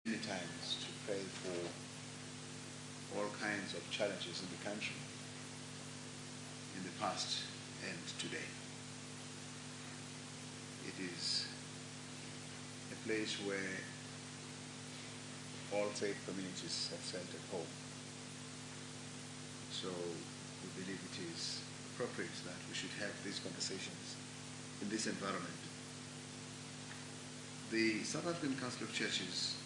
many times to pray for all kinds of challenges in the country in the past and today. It is a place where all faith communities have felt at home. So we believe it is appropriate that we should have these conversations in this environment. The South African Council of Churches,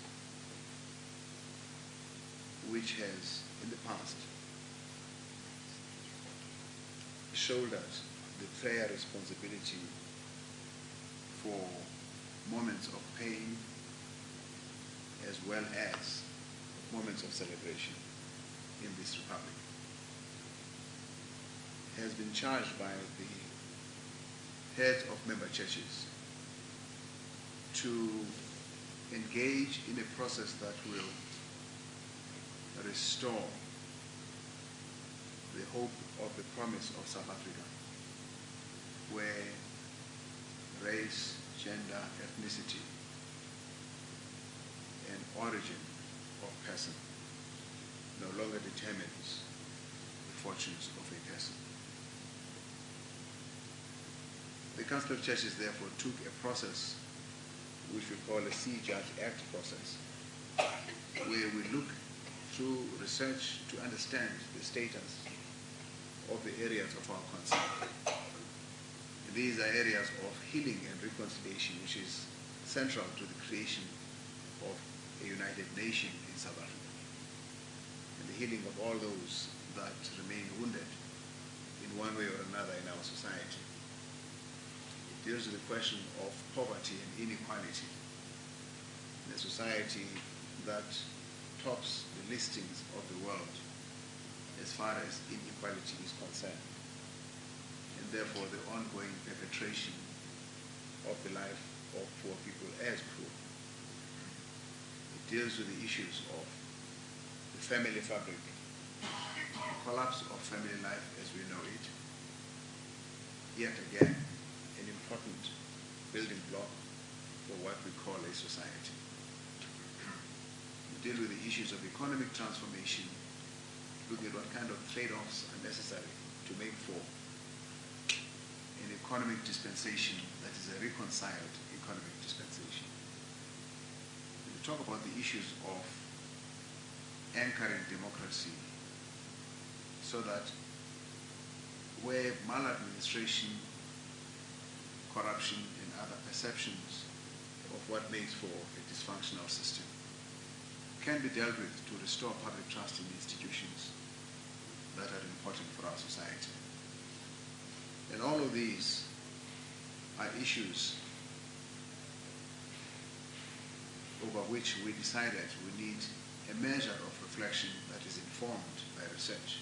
which has in the past shouldered the prayer responsibility for moments of pain as well as moments of celebration in this republic, has been charged by the heads of member churches to engage in a process that will restore the hope of the promise of South Africa, where race, gender, ethnicity, and origin of person no longer determines the fortunes of a person. The Council of Churches therefore took a process which we call a SACC Act process, where we look through research to understand the status of the areas of our concern. These are areas of healing and reconciliation, which is central to the creation of a united nation in South Africa, and the healing of all those that remain wounded in one way or another in our society. It deals with the question of poverty and inequality in a society that tops the listings of the world as far as inequality is concerned, and therefore the ongoing perpetration of the life of poor people as poor. It deals with the issues of the family fabric, the collapse of family life as we know it, yet again an important building block for what we call a society. We deal with the issues of economic transformation, looking at what kind of trade-offs are necessary to make for an economic dispensation that is a reconciled economic dispensation. We talk about the issues of anchoring democracy so that where maladministration, corruption, and other perceptions of what makes for a dysfunctional system can be dealt with to restore public trust in institutions that are important for our society. And all of these are issues over which we decided we need a measure of reflection that is informed by research.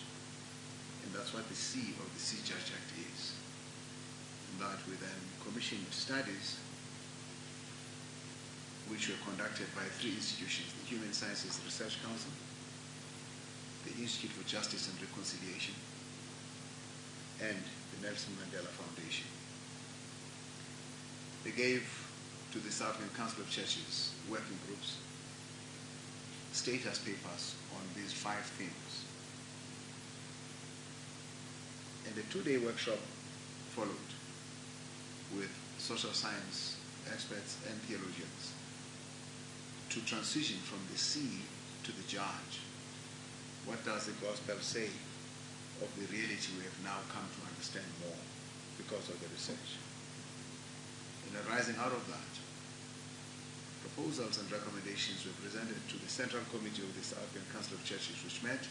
And that's what the C of the SACC Act is. And that we then commissioned studies which were conducted by three institutions: the Human Sciences Research Council, the Institute for Justice and Reconciliation, and the Nelson Mandela Foundation. They gave to the South African Council of Churches working groups status papers on these 5 themes. And a 2-day workshop followed with social science experts and theologians to transition from the C to the judge. What does the gospel say of the reality we have now come to understand more because of the research? And arising out of that, proposals and recommendations were presented to the Central Committee of the South African Council of Churches, which met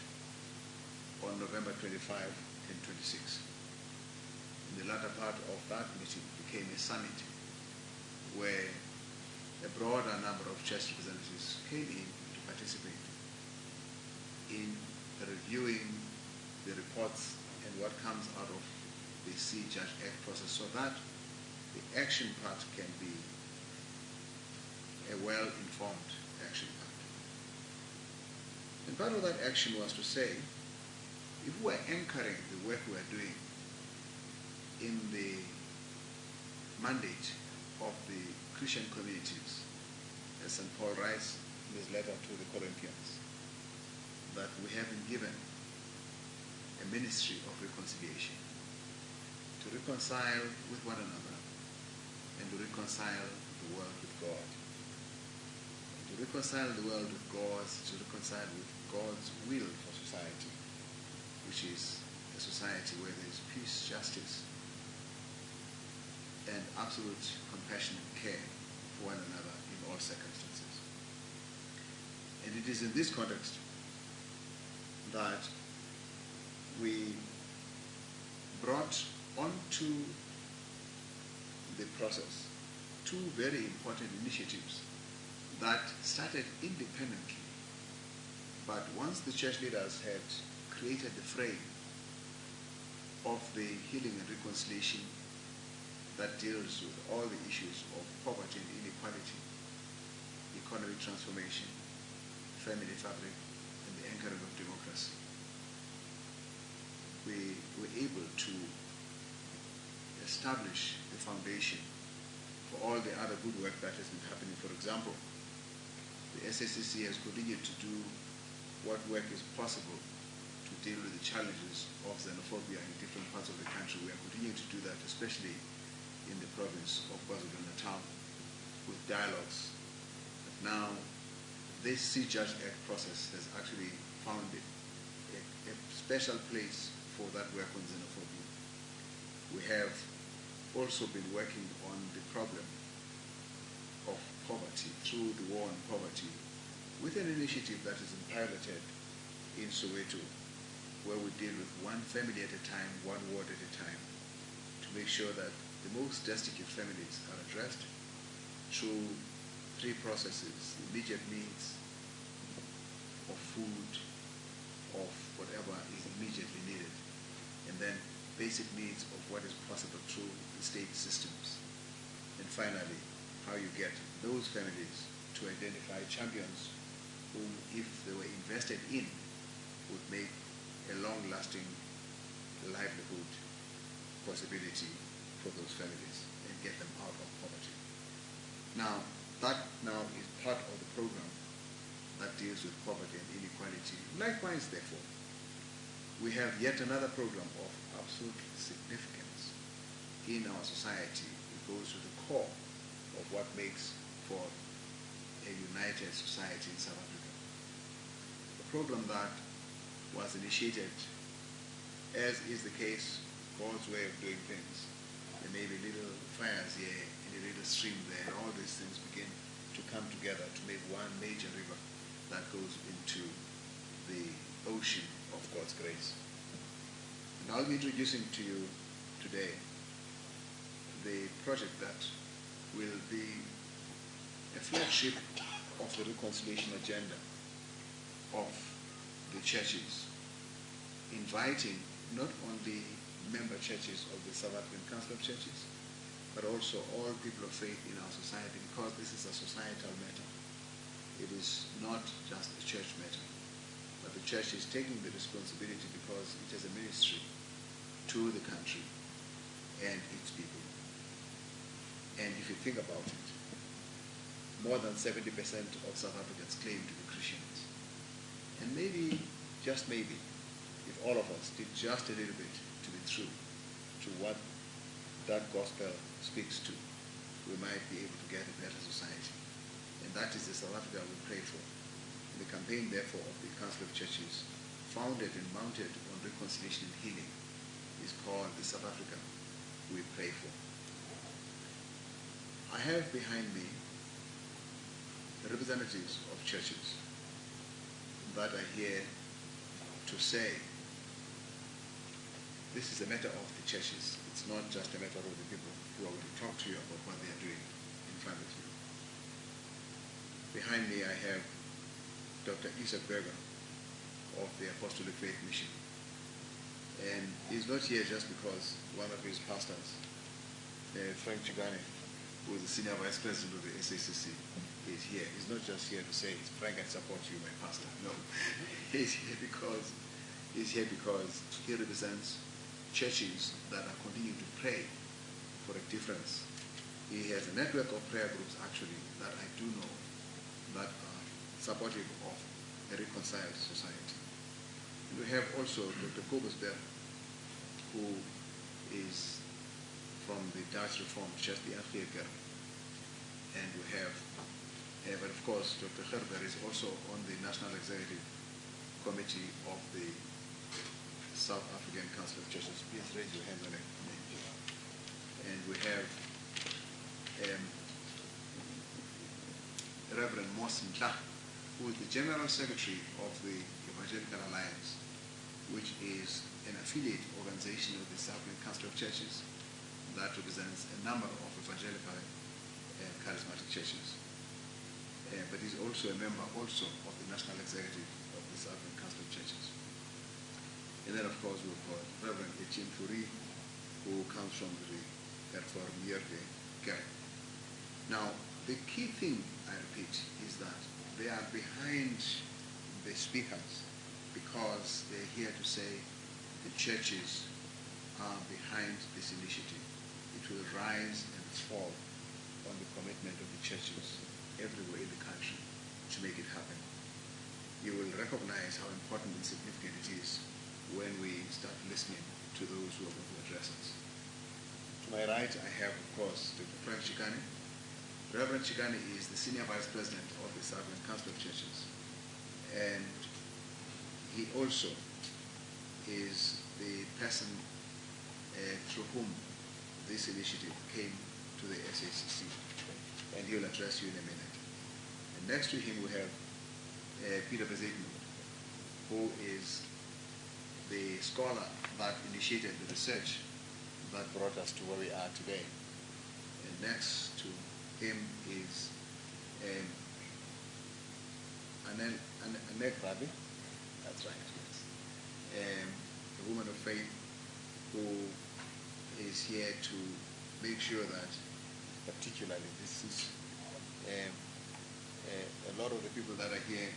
on November 25 and 26. And the latter part of that meeting became a summit where a broader number of church representatives came in to participate in reviewing the reports and what comes out of the SACC Act process, so that the action part can be a well-informed action part. And part of that action was to say, if we're anchoring the work we're doing in the mandate of the Christian communities, as St. Paul writes, in his letter to the Corinthians that we have been given a ministry of reconciliation, to reconcile with one another and to reconcile the world with God. And to reconcile the world with God is to reconcile with God's will for society, which is a society where there is peace, justice, and absolute compassion and care for one another in all circumstances. And it is in this context that we brought onto the process two very important initiatives that started independently, but once the church leaders had created the frame of the healing and reconciliation that deals with all the issues of poverty and inequality, economic transformation, family fabric, and the anchoring of democracy, we were able to establish the foundation for all the other good work that has been happening. For example, the SACC has continued to do what work is possible to deal with the challenges of xenophobia in different parts of the country. We are continuing to do that, especially in the province of KwaZulu-Natal, with dialogues. But now, this C-Judge Act process has actually found a special place for that work on xenophobia. We have also been working on the problem of poverty through the war on poverty with an initiative that is piloted in Soweto, where we deal with one family at a time, one ward at a time, to make sure that the most destitute families are addressed through three processes: immediate needs of food, of whatever is immediately needed, and then basic needs of what is possible through the state systems. And finally, how you get those families to identify champions whom, if they were invested in, would make a long-lasting livelihood possibility for those families and get them out of poverty. Now, that now is part of the program that deals with poverty and inequality. Likewise, therefore, we have yet another program of absolute significance in our society. It goes to the core of what makes for a united society in South Africa. The program that was initiated, as is the case, God's way of doing things. There may be little fires here and a little stream there, and all these things begin to come together to make one major river that goes into the ocean of God's grace. And I'll be introducing to you today the project that will be a flagship of the reconciliation agenda of the churches, inviting not only member churches of the South African Council of Churches, but also all people of faith in our society, because this is a societal matter. It is not just a church matter, but the church is taking the responsibility because it has a ministry to the country and its people. And if you think about it, more than 70% of South Africans claim to be Christians. And maybe, just maybe, if all of us did just a little bit to be true to what that gospel speaks to, we might be able to get a better society. And that is the South Africa we pray for. The campaign, therefore, of the Council of Churches, founded and mounted on reconciliation and healing, is called the South Africa we pray for. I have behind me the representatives of churches that are here to say this is a matter of the churches. It's not just a matter of the people who are going to talk to you about what they are doing in front of you. Behind me I have Dr. Isaac Berger of the Apostolic Faith Mission. And he's not here just because one of his pastors, Frank Chigane, who is the Senior Vice President of the SACC, is here. He's not just here to say, Frank, I support you, my pastor. No. He's here because he represents churches that are continuing to pray for a difference. He has a network of prayer groups, actually, that I do know that are supportive of a reconciled society. And we have also Dr. Kobusberg, who is from the Dutch Reformed Church, the Afrikaner. And we have, but of course, Dr. Gerber is also on the National Executive Committee of the South African Council of Churches. Please raise your hand when I name you. And we have Reverend Mosin Tla, who is the General Secretary of the Evangelical Alliance, which is an affiliate organization of the South African Council of Churches that represents a number of evangelical charismatic churches. But he's also a member also of the National Executive of the South African Council of Churches. And then, of course, we've got Reverend Etienne Fourie, who comes from the Reformeerde Kerk. Now, the key thing, I repeat, is that they are behind the speakers because they're here to say the churches are behind this initiative. It will rise and fall on the commitment of the churches everywhere in the country to make it happen. You will recognize how important and significant it is when we start listening to those who are going to address us. To my right, I have, of course, Dr. Frank Chikane. Reverend Chikane is the Senior Vice President of the South African Council of Churches. And he also is the person through whom this initiative came to the SACC. And he will address you in a minute. And next to him we have Peter Bezekno, who is the scholar that initiated the research that brought us to where we are today. And next to him is Anek Rabi, that's right, yes. A woman of faith who is here to make sure that particularly this is a lot of the people that are here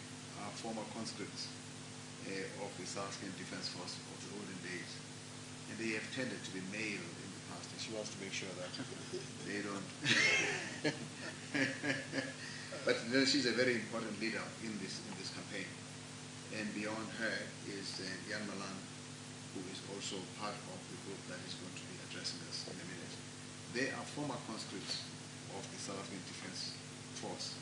are former conscripts of the South African Defense Force of the olden days. And they have tended to be male in the past, and she wants to make sure that they don't. But she's a very important leader in this campaign. And beyond her is Jan Malan, who is also part of the group that is going to be addressing us in a minute. They are former conscripts of the South African Defense Force.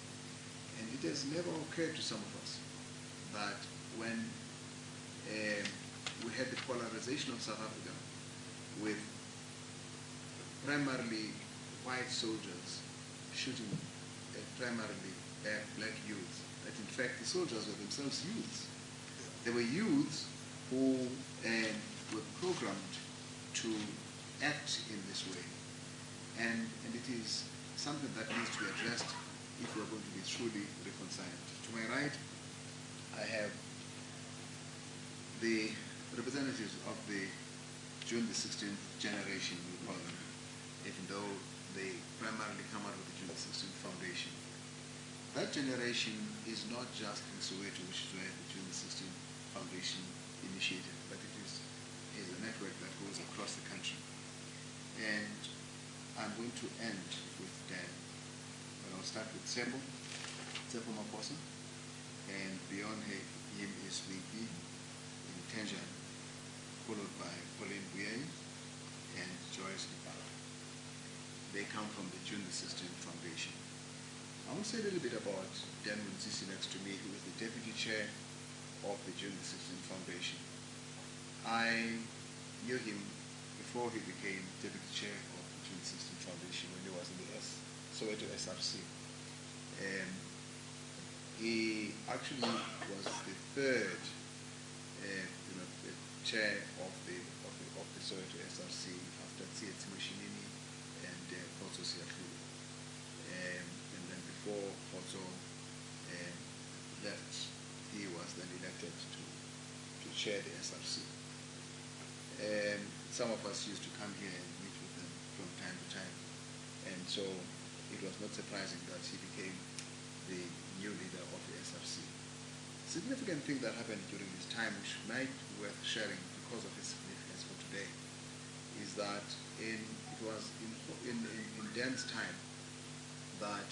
And it has never occurred to some of us that when we had the polarization of South Africa with primarily white soldiers shooting primarily black youths, that in fact the soldiers were themselves youths. They were youths who were programmed to act in this way. And it is something that needs to be addressed if we are going to be truly reconciled. To my right, I have the representatives of the June the 16th generation, we call them, even though they primarily come out of the June the 16th Foundation. That generation is not just in Soweto, which is where the June the 16th Foundation initiated, but it is a network that goes across the country. And I'm going to end with Dan. But I'll start with Tsepo Maposa, and beyond him is Winky in Tenjan, followed by Pauline Buyei and Joyce Ipala. They come from the June the 16th Foundation. I want to say a little bit about Dan Munzisi next to me, who is the Deputy Chair of the June the 16th Foundation. I knew him before he became Deputy Chair of the June the 16th Foundation when he was in the Soweto SRC. He actually was the third the chair of the Soweto SRC after Tsietsi Moshinini and Khotso Siakhulu. And then before Khotso left, he was then elected to chair the SRC. Some of us used to come here and meet with them from time to time. And so it was not surprising that he became the new leader of the SRC. Significant thing that happened during this time, which might be worth sharing because of its significance for today, is that it was in Dan's time that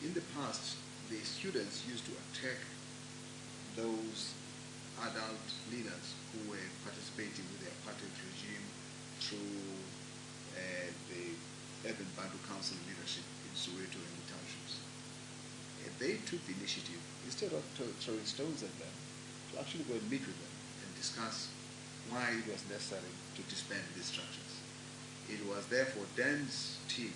in the past, the students used to attack those adult leaders who were participating with the apartheid regime through the Urban Bantu Council leadership in Soweto and the townships. They took the initiative, instead of throwing stones at them, to actually go and meet with them and discuss why it was necessary to disband these structures. It was therefore Dan's team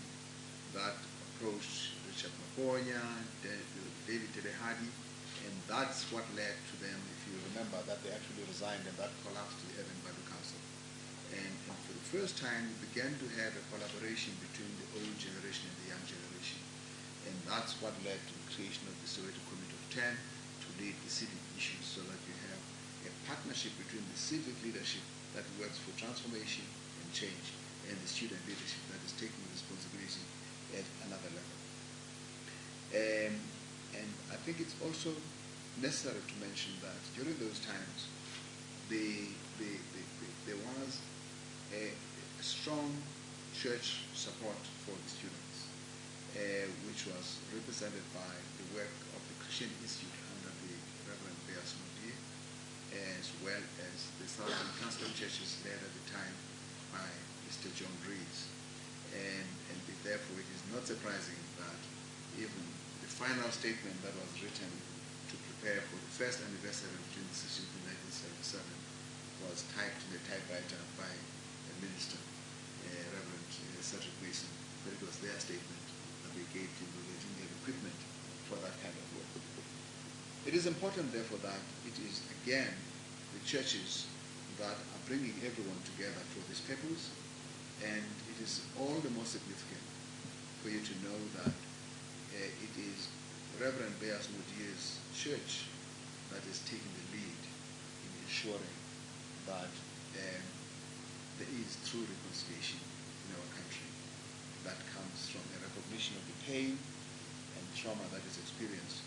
that approached Richard Maponya, David Telehadi, and that's what led to them, if you remember, that they actually resigned and that collapsed the Urban Bantu Council. And for the first time, we began to have a collaboration between the old generation and the young generation. And that's what led to the creation of the Soweto Committee of 10 to lead the civic issues, so that you have a partnership between the civic leadership that works for transformation and change and the student leadership that is taking responsibility at another level. And I think it's also necessary to mention that during those times, there was a strong church support for the students, which was represented by the work of the Christian Institute under the Reverend Beas Modier, as well as the Southern Council of Churches led at the time by Mr. John Rees. And therefore it is not surprising that even the final statement that was written to prepare for the first anniversary of June 16, 1977 was typed in a typewriter by a minister, Reverend Cedric Mason, but it was their statement that we gave to the engineering equipment for that kind of work. It is important, therefore, that it is, again, the churches that are bringing everyone together for this purpose, and it is all the more significant for you to know that it is Reverend Beas Modier's church that is taking the lead in ensuring that there is true reconciliation in our country that comes from a recognition of the pain and trauma that is experienced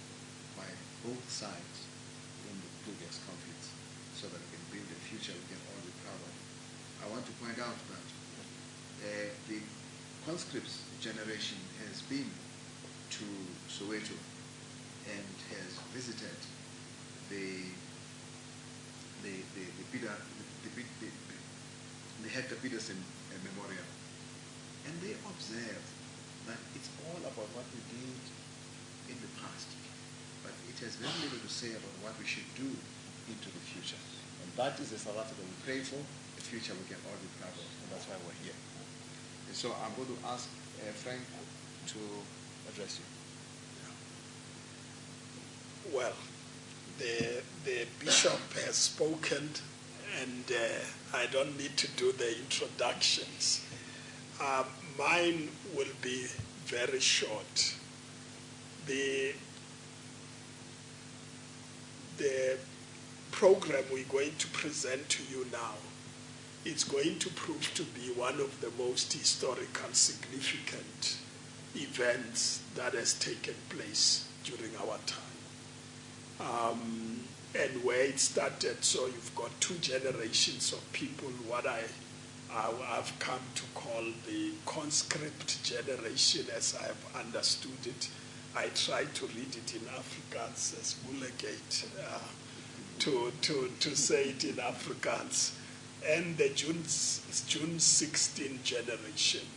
by both sides in the previous conflicts, so that we can build a future we can all be proud of. I want to point out that the conscripts generation has been to Soweto and has visited the Hector Peterson Memorial, and they observe that it's all about what we did in the past, but it has very little to say about what we should do into the future. And that is the South Africa we pray for, a future we can all be proud of, and that's why we're here. And so I'm going to ask Frank to address you. Well, the bishop has spoken, and I don't need to do the introductions. Mine will be very short. The program we're going to present to you now, it's going to prove to be one of the most historical, significant events that has taken place during our time. And where it started, so you've got two generations of people, what I've come to call the conscript generation, as I've understood it. I tried to read it in Afrikaans as Mullegate, to say it in Afrikaans, and the June 16 generation.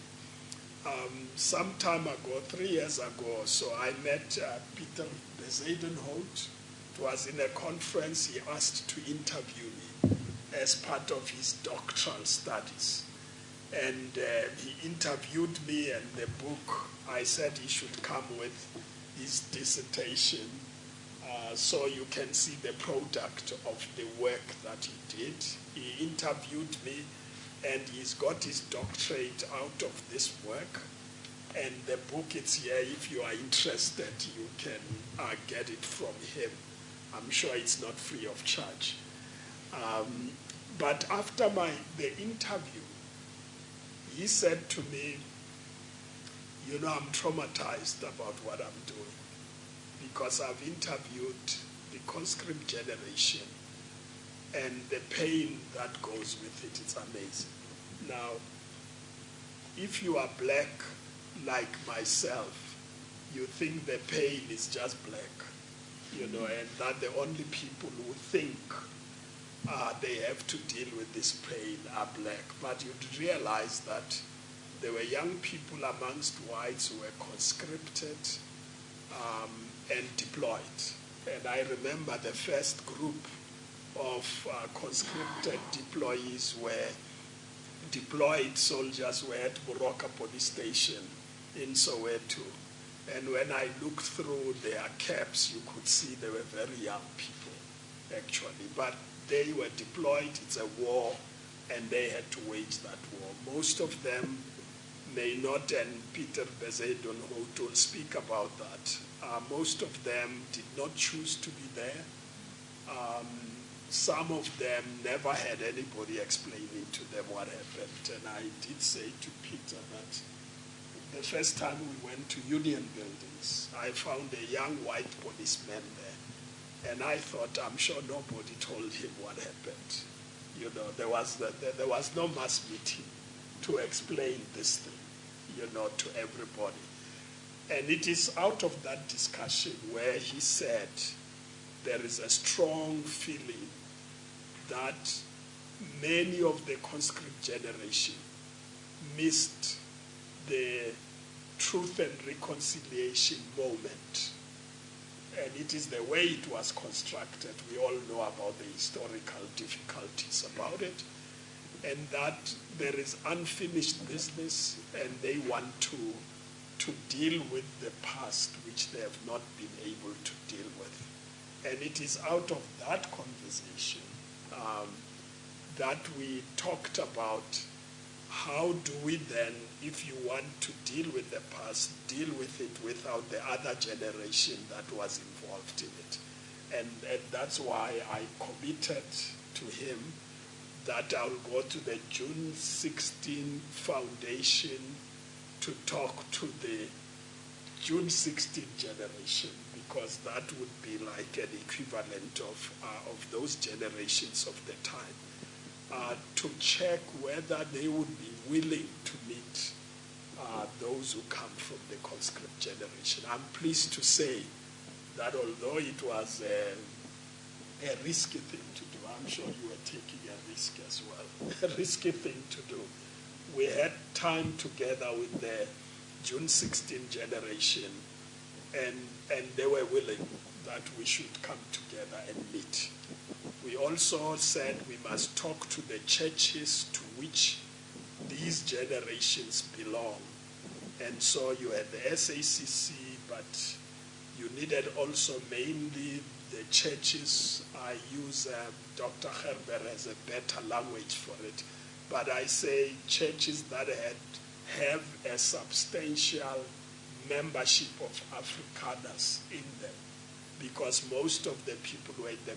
Some time ago, 3 years ago, so I met Peter Bezuidenhout. It was in a conference. He asked to interview me as part of his doctoral studies. And he interviewed me, and the book, I said he should come with his dissertation so you can see the product of the work that he did. He interviewed me, and he's got his doctorate out of this work. And the book is here. If you are interested, you can get it from him. I'm sure it's not free of charge. But after the interview, he said to me, you know, I'm traumatized about what I'm doing because I've interviewed the conscript generation, and the pain that goes with it is amazing. Now, if you are black like myself, you think the pain is just black, and that the only people who think they have to deal with this pain are black. But you'd realize that there were young people amongst whites who were conscripted and deployed. And I remember the first group of conscripted deployees were deployed soldiers were at Boroka police station in Soweto. And when I looked through their caps, you could see they were very young people, actually. But they were deployed, it's a war, and they had to wage that war. Most of them may not, and Peter Bezedon will speak about that. Most of them did not choose to be there. Some of them never had anybody explaining to them what happened. And I did say to Peter that the first time we went to Union Buildings, I found a young white policeman there. And I thought, I'm sure nobody told him what happened. There was no mass meeting to explain this thing, to everybody. And it is out of that discussion where he said there is a strong feeling that many of the conscript generation missed the truth and reconciliation moment. And it is the way it was constructed. We all know about the historical difficulties about it. And that there is unfinished business, and they want to deal with the past, which they have not been able to deal with. And it is out of that conversation that we talked about how do we then, if you want to deal with the past, deal with it without the other generation that was involved in it. And that's why I committed to him that I'll go to the June 16 Foundation to talk to the June 16 generation, because that would be like an equivalent of those generations of the time, to check whether they would be willing to meet those who come from the conscript generation. I'm pleased to say that although it was a risky thing to do, I'm sure you were taking a risk as well, a risky thing to do, we had time together with the June 16 generation, and they were willing that we should come together and meet. We also said we must talk to the churches to which these generations belong. And so you had the SACC, but you needed also mainly the churches. I use Dr. Herber as a better language for it, but I say churches that have a substantial membership of Afrikaners in them, because most of the people who were in the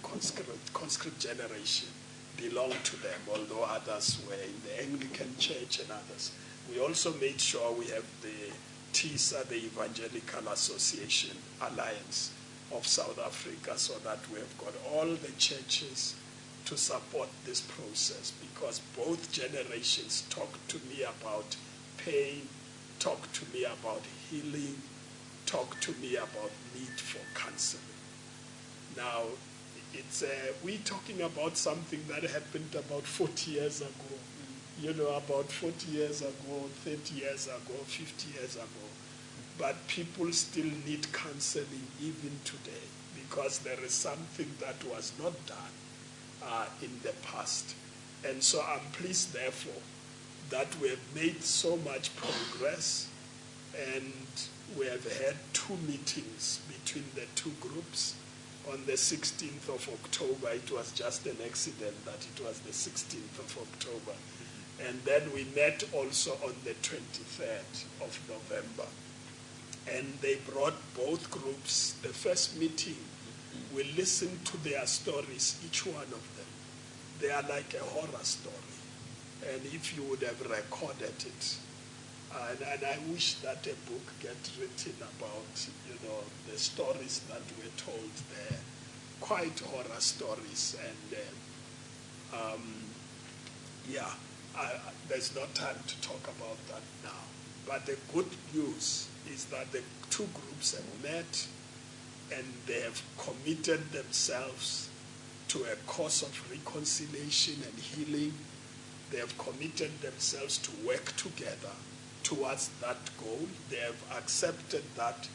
conscript generation belonged to them, although others were in the Anglican Church and others. We also made sure we have the TISA, the Evangelical Association Alliance of South Africa, so that we have got all the churches to support this process, because both generations talked to me about pain, talked to me about healing, talked to me about need for counseling. Now, we're talking about something that happened about 40 years ago, about 40 years ago, 30 years ago, 50 years ago. But people still need counseling even today, because there is something that was not done in the past. And so I'm pleased, therefore, that we have made so much progress, and we have had 2 meetings between the 2 groups. On the 16th of October, it was just an accident that it was the 16th of October. And then we met also on the 23rd of November. And they brought both groups. The first meeting, we listened to their stories, each one of them. They are like a horror story. And if you would have recorded it, and I wish that a book get written about, the stories that were told there, quite horror stories. And there's no time to talk about that now. But the good news is that the two groups have met and they have committed themselves to a cause of reconciliation and healing. They have committed themselves to work together towards that goal. They have accepted that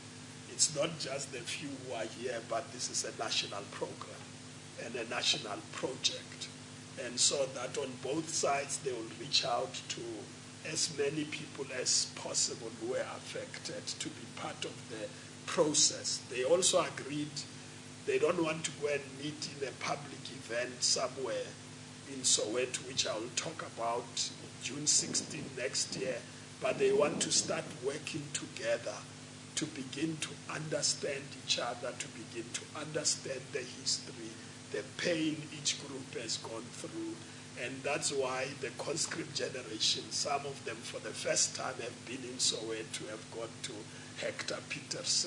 it's not just the few who are here, but this is a national program and a national project. And so that on both sides, they will reach out to as many people as possible who are affected to be part of the process. They also agreed they don't want to go and meet in a public event somewhere in Soweto, which I will talk about June 16 next year, but they want to start working together to begin to understand each other, to begin to understand the history, the pain each group has gone through. And that's why the conscript generation, some of them for the first time have been in Soweto, have gone to Hector Peter's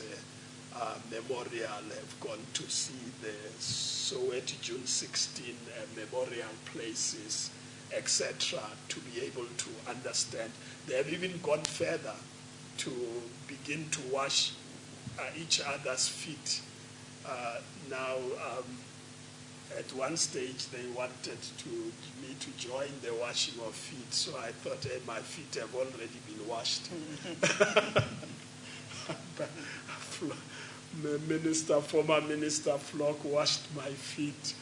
memorial, have gone to see the Soweto June 16 memorial places, etc., to be able to understand. They have even gone further to begin to wash each other's feet. Now, at one stage, they wanted me to join the washing of feet, so I thought, hey, my feet have already been washed. Former Minister Flock washed my feet,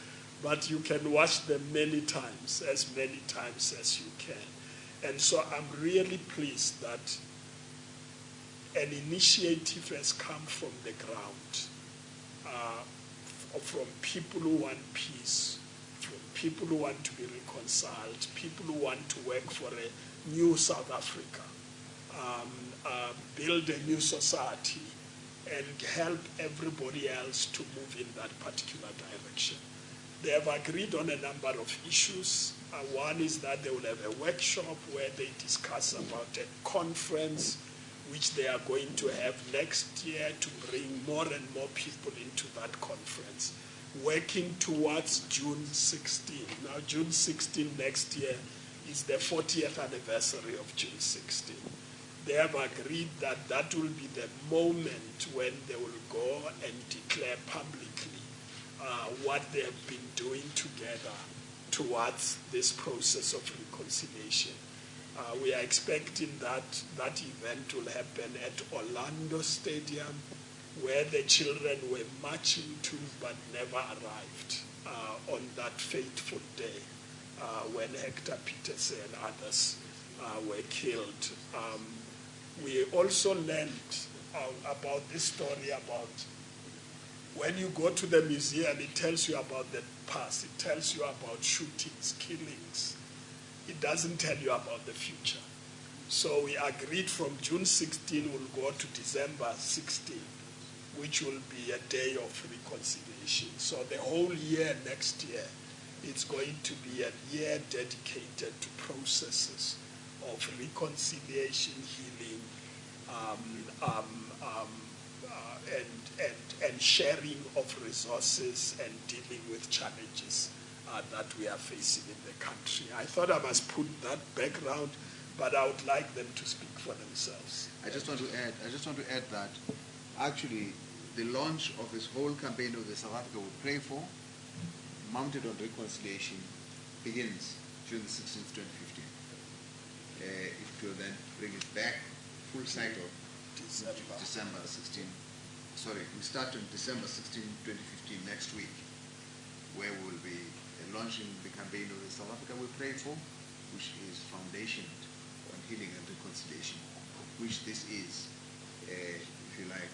but you can wash them many times as you can. And so I'm really pleased that an initiative has come from the ground, from people who want peace, from people who want to be reconciled, people who want to work for a new South Africa, build a new society, and help everybody else to move in that particular direction. They have agreed on a number of issues. One is that they will have a workshop where they discuss about a conference which they are going to have next year to bring more and more people into that conference, working towards June 16. Now, June 16 next year is the 40th anniversary of June 16. They have agreed that that will be the moment when they will go and declare publicly what they have been doing together towards this process of reconciliation. We are expecting that event will happen at Orlando Stadium, where the children were marching to but never arrived on that fateful day when Hector Peterson and others were killed. We also learned about this story about when you go to the museum, it tells you about the past, it tells you about shootings, killings. It doesn't tell you about the future. So we agreed from June 16 we'll go to December 16, which will be a day of reconciliation. So the whole year next year, it's going to be a year dedicated to processes of reconciliation, healing, and sharing of resources and dealing with challenges that we are facing in the country. I thought I must put that background, but I would like them to speak for themselves. I just want to add that actually the launch of this whole campaign of the South Africa We Pray For, mounted on reconciliation, begins June 16th, 2015. It will then bring it back full cycle December 16. Sorry, we start on December 16, 2015 next week, where we will be launching the campaign of the South Africa We Pray For, which is foundationed on healing and reconciliation, which this is, if you like,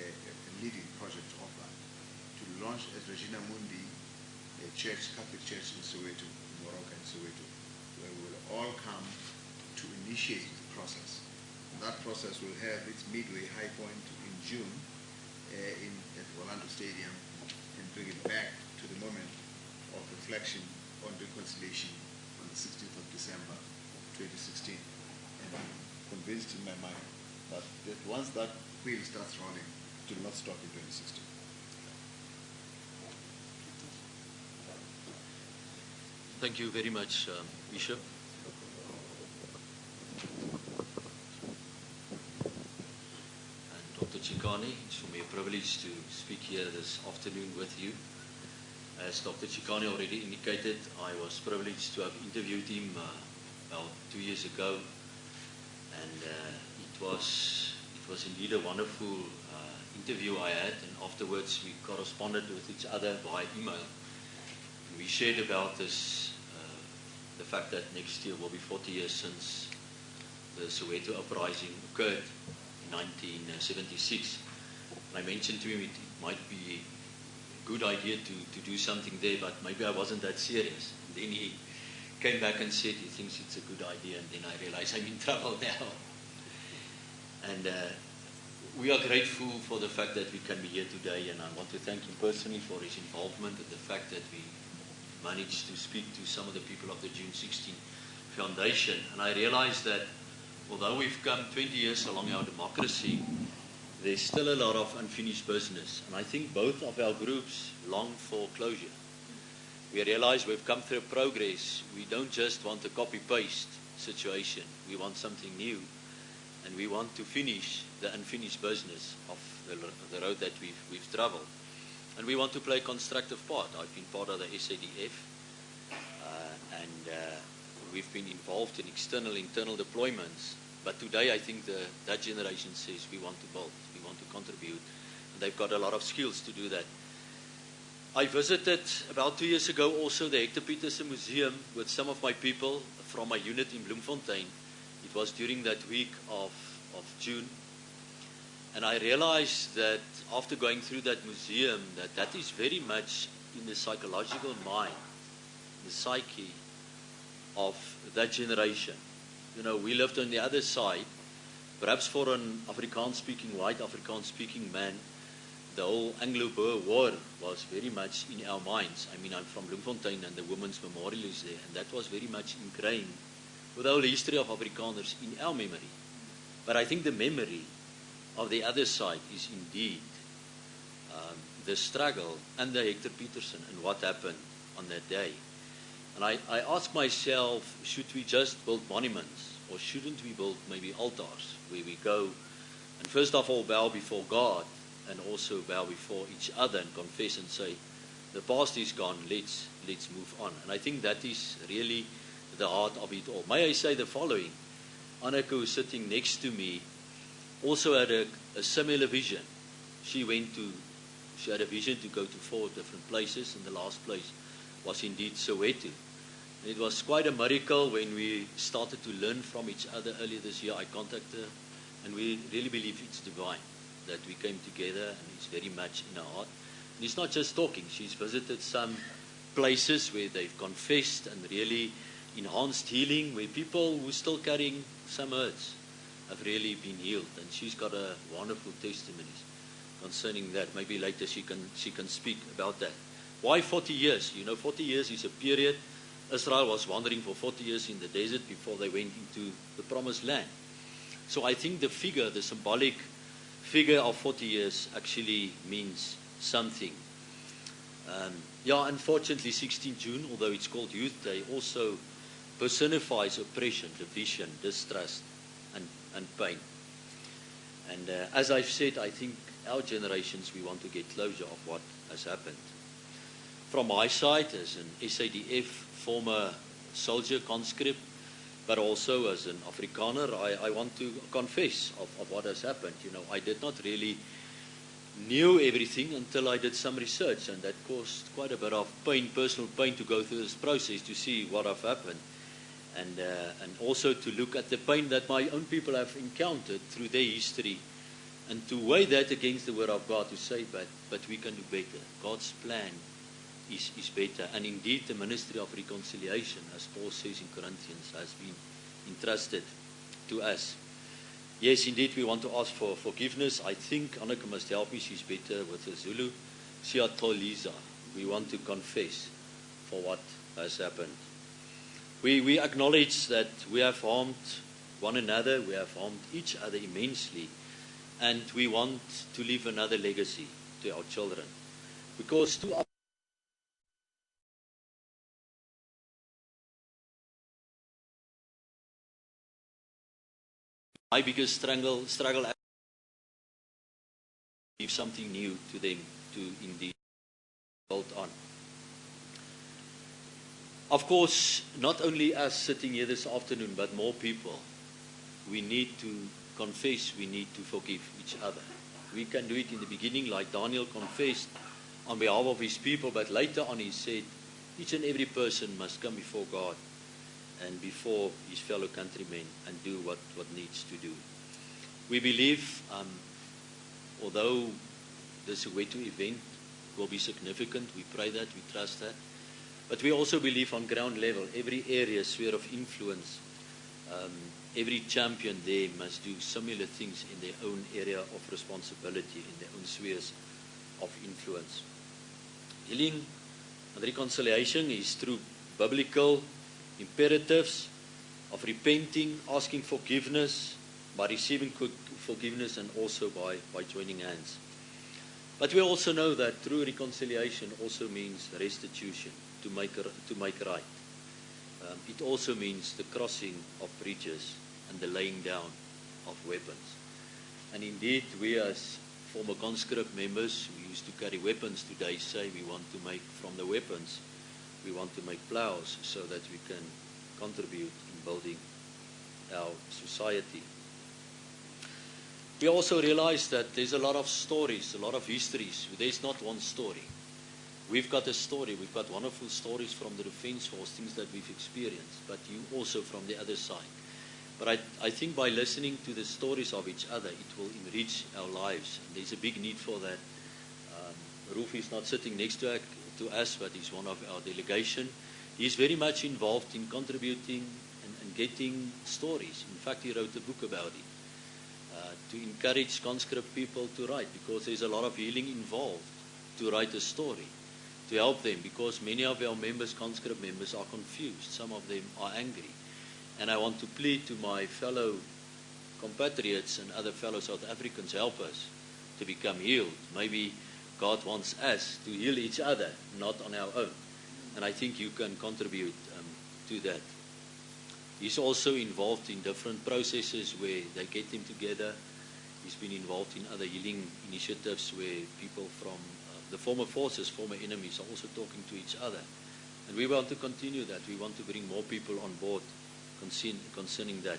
a leading project of that. To launch as Regina Mundi, a church, Catholic church in Soweto, Morocco and Soweto, where we will all come to initiate the process. And that process will have its midway high point in June at Orlando Stadium and bring it back to the moment of reflection on reconciliation on the 16th of December 2016. And I'm convinced in my mind that once that wheel starts rolling, it will not stop in 2016. Thank you very much, Bishop. Chikane. It's for me a privilege to speak here this afternoon with you. As Dr. Chikane already indicated, I was privileged to have interviewed him about 2 years ago, and it was indeed a wonderful interview I had, and afterwards we corresponded with each other by email. And we shared about this, the fact that next year will be 40 years since the Soweto uprising occurred in 1976. And I mentioned to him it might be a good idea to do something there, but maybe I wasn't that serious. And then he came back and said he thinks it's a good idea, and then I realized I'm in trouble now. And we are grateful for the fact that we can be here today, and I want to thank him personally for his involvement and the fact that we managed to speak to some of the people of the June 16 Foundation. And I realized that although we've come 20 years along our democracy, there's still a lot of unfinished business. And I think both of our groups long for closure. We realize we've come through progress. We don't just want a copy-paste situation. We want something new. And we want to finish the unfinished business of the road that we've traveled. And we want to play a constructive part. I've been part of the SADF, and we've been involved in internal deployments. But today I think that generation says we want to build, we want to contribute, and they've got a lot of skills to do that. I visited about 2 years ago also the Hector Peterson Museum with some of my people from my unit in Bloemfontein. It was during that week of June. And I realized that after going through that museum, that is very much in the psychological mind, the psyche of that generation. You know, we lived on the other side. Perhaps for an Afrikaans-speaking, white Afrikaans-speaking man, the whole Anglo-Boer War was very much in our minds. I mean, I'm from Bloemfontein, and the Women's Memorial is there, and that was very much ingrained with the whole history of Afrikaners in our memory. But I think the memory of the other side is indeed the struggle under Hector Peterson and what happened on that day. And I ask myself, should we just build monuments, or shouldn't we build maybe altars where we go and first of all bow before God and also bow before each other and confess and say, the past is gone, let's move on. And I think that is really the heart of it all. May I say the following? Anneke, who is sitting next to me, also had a similar vision. She had a vision to go to 4 different places, and the last place was indeed Soweto. And it was quite a miracle when we started to learn from each other earlier this year. I contacted her, and we really believe it's divine that we came together, and it's very much in our heart. And it's not just talking. She's visited some places where they've confessed and really enhanced healing, where people who are still carrying some hurts have really been healed, and she's got a wonderful testimonies concerning that. Maybe later she can speak about that. Why 40 years? You know, 40 years is a period. Israel was wandering for 40 years in the desert before they went into the promised land. So I think the figure, the symbolic figure of 40 years actually means something. Unfortunately 16 June, although it's called Youth Day, also personifies oppression, division, distrust, and pain. And as I've said, I think our generations, we want to get closure of what has happened. From my side, as an SADF former soldier, conscript, but also as an Afrikaner, I want to confess of what has happened. You know, I did not really knew everything until I did some research, and that caused quite a bit of pain, personal pain, to go through this process to see what have happened. And also to look at the pain that my own people have encountered through their history, and to weigh that against the Word of God to say, but we can do better. God's plan is better. And indeed, the ministry of reconciliation, as Paul says in Corinthians, has been entrusted to us. Yes, indeed, we want to ask for forgiveness. I think Anneke must help me. She's better with the Zulu. Siyatoliza. We want to confess for what has happened. We acknowledge that we have harmed one another, we have harmed each other immensely, and we want to leave another legacy to our children. Because my biggest struggle give something new to them to indeed build on. Of course, not only us sitting here this afternoon, but more people. We need to confess, we need to forgive each other. We can do it in the beginning, like Daniel confessed on behalf of his people, but later on he said, each and every person must come before God and before his fellow countrymen and do what needs to do. We believe, although this Soweto event will be significant, we pray that, we trust that, but we also believe on ground level, every area, sphere of influence, every champion there must do similar things in their own area of responsibility, in their own spheres of influence. Healing and reconciliation is through biblical imperatives of repenting, asking forgiveness, by receiving forgiveness, and also by joining hands. But we also know that true reconciliation also means restitution, to make right. It also means the crossing of bridges and the laying down of weapons. And indeed, we as former conscript members who used to carry weapons today say we want to make from the weapons, we want to make plows so that we can contribute in building our society. We also realize that there's a lot of stories, a lot of histories. There's not one story. We've got a story. We've got wonderful stories from the Defence Force, things that we've experienced, but you also from the other side. But I think by listening to the stories of each other, it will enrich our lives. And there's a big need for that. Roof is not sitting next to us, but he's one of our delegation. He's very much involved in contributing and getting stories. In fact, he wrote a book about it. To encourage conscript people to write, because there's a lot of healing involved to write a story, to help them, because many of our members, conscript members, are confused. Some of them are angry. And I want to plead to my fellow compatriots and other fellow South Africans, help us to become healed. Maybe God wants us to heal each other, not on our own. And I think you can contribute to that. He's also involved in different processes where they get them together. He's been involved in other healing initiatives where people from the former forces, former enemies, are also talking to each other. And we want to continue that. We want to bring more people on board concerning that.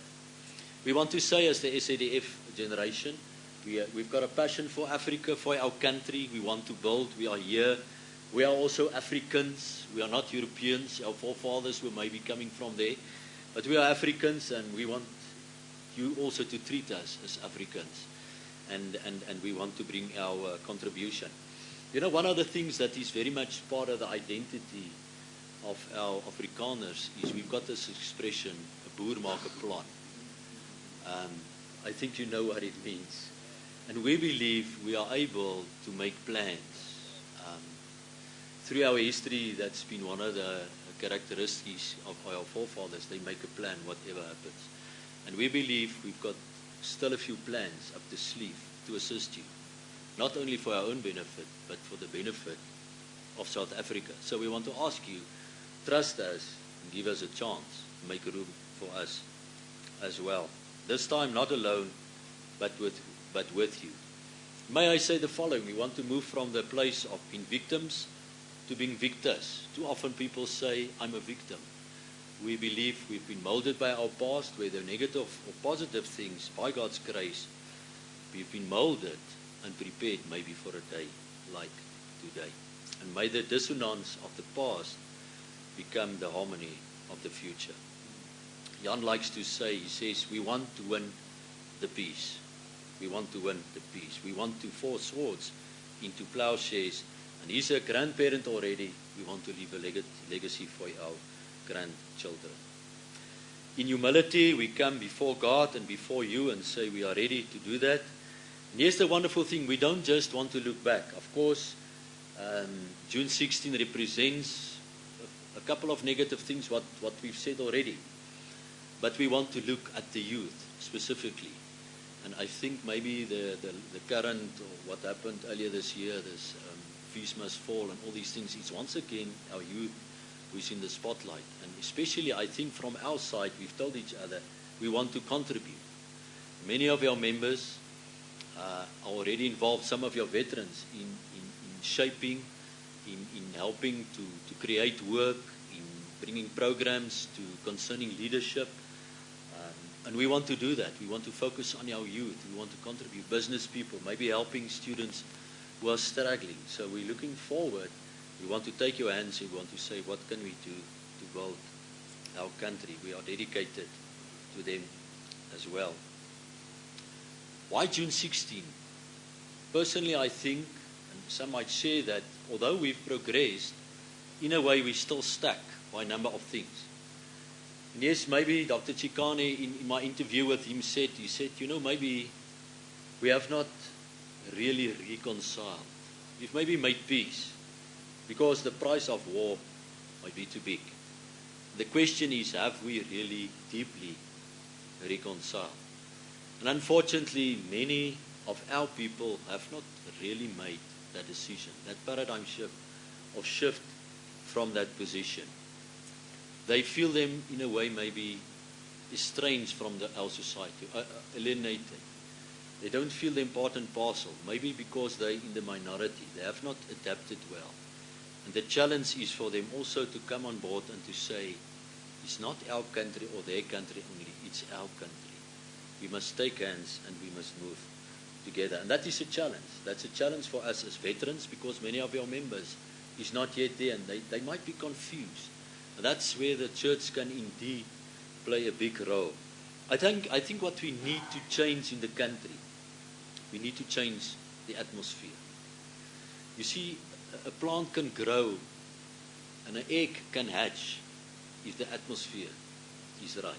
We want to say, as the SADF generation, we've got a passion for Africa, for our country. We want to build. We are here. We are also Africans. We are not Europeans. Our forefathers were maybe coming from there. But we are Africans, and we want you also to treat us as Africans. And we want to bring our contribution. You know, one of the things that is very much part of the identity of our Afrikaners is we've got this expression, 'n boer maak 'n plan. I think you know what it means. And we believe we are able to make plans. Through our history, that's been one of the characteristics of our forefathers. They make a plan, whatever happens. And we believe we've got still a few plans up the sleeve to assist you. Not only for our own benefit, but for the benefit of South Africa. So we want to ask you, trust us and give us a chance, make room for us as well. This time not alone, but with you. May I say the following: we want to move from the place of being victims to being victors. Too often people say, I'm a victim. We believe we've been molded by our past, whether negative or positive things, by God's grace. We've been molded and prepared maybe for a day like today. And may the dissonance of the past become the harmony of the future. Jan likes to say, he says, we want to win the peace. We want to win the peace. We want to force swords into plowshares. And he's a grandparent already. We want to leave a legacy for our grandchildren. In humility, we come before God and before you and say we are ready to do that. And here's the wonderful thing. We don't just want to look back. Of course, June 16 represents a couple of negative things, what we've said already. But we want to look at the youth specifically. And I think maybe the current, or what happened earlier this year, this fees must fall and all these things, it's once again our youth who's in the spotlight. And especially, I think from our side, we've told each other we want to contribute. Many of our members already involved some of your veterans in shaping, in helping to create work, in bringing programs to concerning leadership. And we want to do that. We want to focus on our youth. We want to contribute. Business people, maybe helping students who are struggling. So we're looking forward. We want to take your hands and we want to say, what can we do to build our country? We are dedicated to them as well. Why June 16? Personally, I think, and some might say that although we've progressed, in a way we're still stuck by a number of things. And yes, maybe Dr. Chikane, in my interview with him, he said, you know, maybe we have not really reconciled. We've maybe made peace because the price of war might be too big. The question is, have we really deeply reconciled? And unfortunately, many of our people have not really made that decision, that paradigm shift, or shift from that position. They feel them, in a way, maybe estranged from our society, alienated. They don't feel them part and parcel, maybe because they're in the minority. They have not adapted well. And the challenge is for them also to come on board and to say, it's not our country or their country only, it's our country. We must take hands and we must move together. And that is a challenge. That's a challenge for us as veterans because many of our members is not yet there and they might be confused. And that's where the church can indeed play a big role. I think what we need to change in the country, we need to change the atmosphere. You see, a plant can grow and an egg can hatch if the atmosphere is right.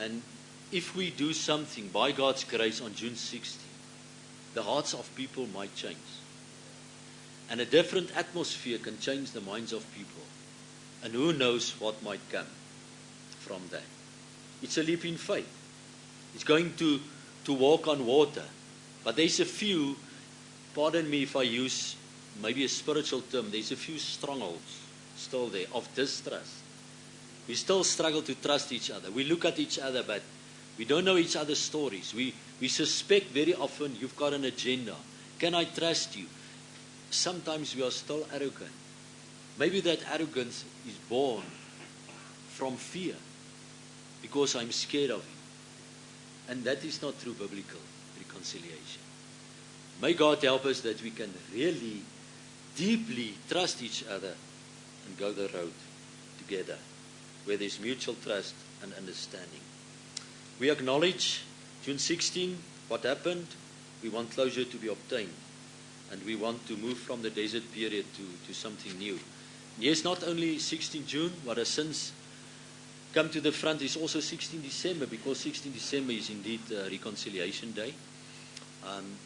And if we do something by God's grace on June 16, the hearts of people might change. And a different atmosphere can change the minds of people. And who knows what might come from that. It's a leap in faith. It's going to walk on water. But there's a few, pardon me if I use maybe a spiritual term, there's a few strongholds still there of distrust. We still struggle to trust each other. We look at each other, but we don't know each other's stories. We suspect very often you've got an agenda. Can I trust you? Sometimes we are still arrogant. Maybe that arrogance is born from fear because I'm scared of you. And that is not true biblical reconciliation. May God help us that we can really deeply trust each other and go the road together where there's mutual trust and understanding. We acknowledge June 16, what happened. We want closure to be obtained. And we want to move from the desert period to something new. Yes, not only 16 June, what has since come to the front is also 16 December, because 16 December is indeed Reconciliation Day.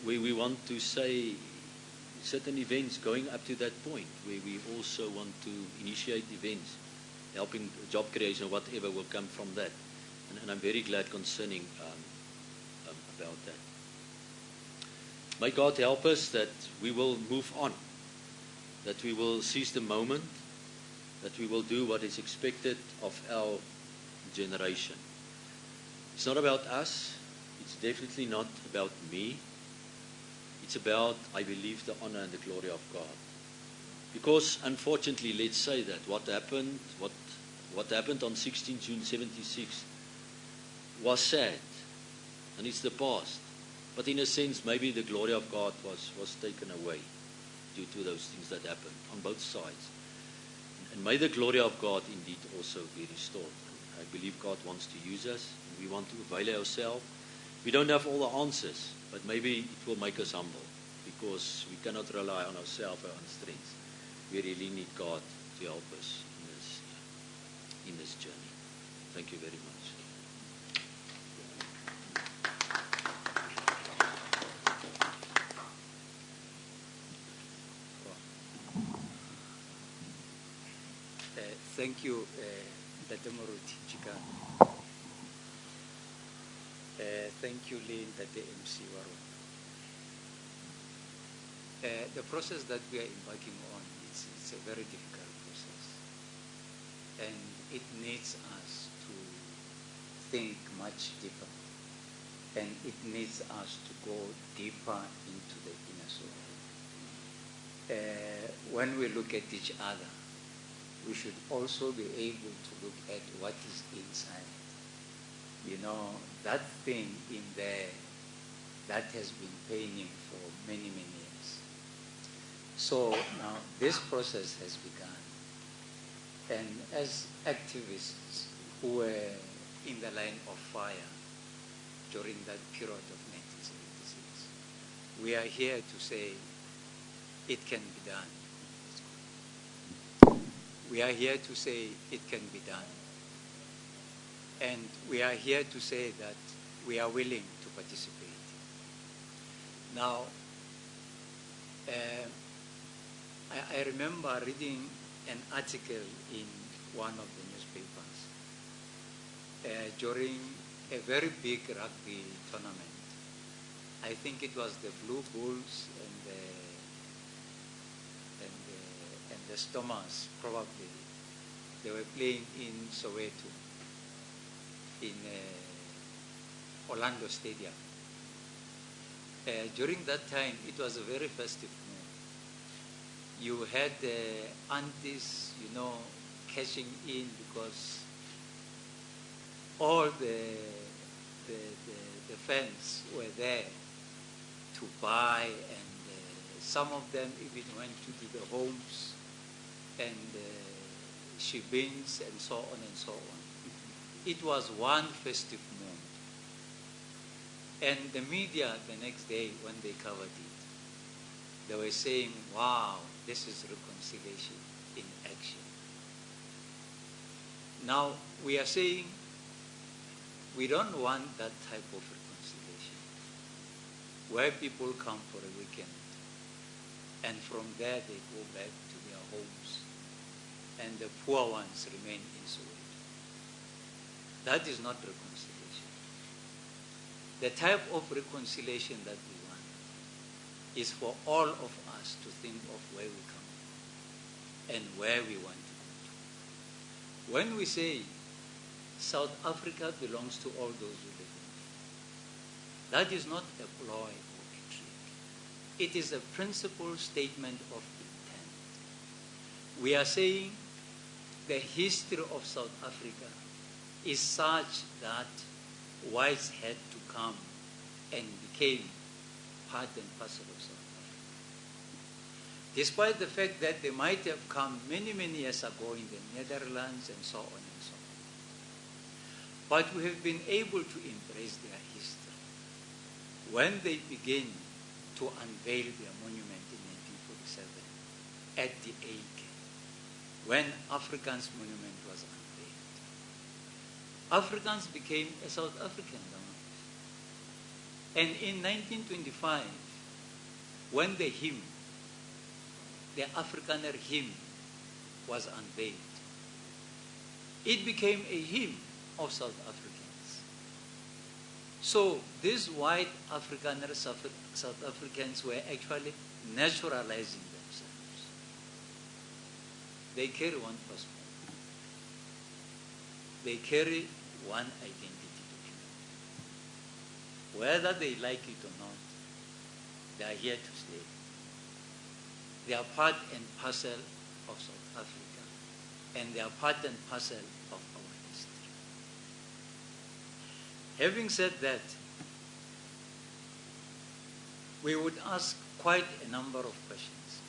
We want to say certain events going up to that point, where we also want to initiate events, helping job creation or whatever will come from that. And I'm very glad concerning about that. May God help us that we will move on, that we will seize the moment, that we will do what is expected of our generation. It's not about us. It's definitely not about me. It's about, I believe, the honor and the glory of God. Because, unfortunately, let's say that what happened on 16 June 76 was sad, and it's the past. But in a sense, maybe the glory of God was taken away due to those things that happened on both sides. And may the glory of God indeed also be restored. And I believe God wants to use us, and we want to avail ourselves. We don't have all the answers, but maybe it will make us humble, because we cannot rely on ourselves or on strength. We really need God to help us in this journey. Thank you very much. Thank you, Tate Moruti Chika. Thank you, Lynn, Tate MC Waro. The process that we are embarking on, it's a very difficult process. And it needs us to think much deeper and it needs us to go deeper into the inner soul. When we look at each other, we should also be able to look at what is inside. You know, that thing in there that has been paining for many, many years. So now this process has begun. And as activists who were in the line of fire during that period of 1976, we are here to say it can be done. We are here to say it can be done. And we are here to say that we are willing to participate. Now, I remember reading an article in one of the newspapers during a very big rugby tournament. I think it was the Blue Bulls and the Stormers, probably. They were playing in Soweto, in Orlando Stadium. During that time, it was a very festive mood. You had aunties, you know, cashing in because all the fans were there to buy, and some of them even went to the homes and shebeens and so on and so on. It was one festive mood. And the media the next day, when they covered it, they were saying, wow, this is reconciliation in action. Now, we are saying we don't want that type of reconciliation, where people come for a weekend, and from there they go back to their homes, and the poor ones remain in Soweto. That is not reconciliation. The type of reconciliation that we want is for all of us to think of where we come from and where we want to go to. When we say South Africa belongs to all those who live in it, that is not a ploy or a trick. It is a principal statement of intent. We are saying the history of South Africa is such that whites had to come and became part and parcel of South Africa. Despite the fact that they might have come many, many years ago in the Netherlands and so on and so on. But we have been able to embrace their history. When they began to unveil their monument in 1947 at the AIK, when Afrikaans monument was unveiled, Afrikaans became a South African language. And in 1925, when the hymn, the Afrikaner hymn, was unveiled, it became a hymn of South Africans. So these white Afrikaners, South Africans, were actually naturalizing themselves. They carry one passport. They carry one identity document. Whether they like it or not, they are here to stay. They are part and parcel of South Africa, and they are part and parcel of our history. Having said that, we would ask quite a number of questions.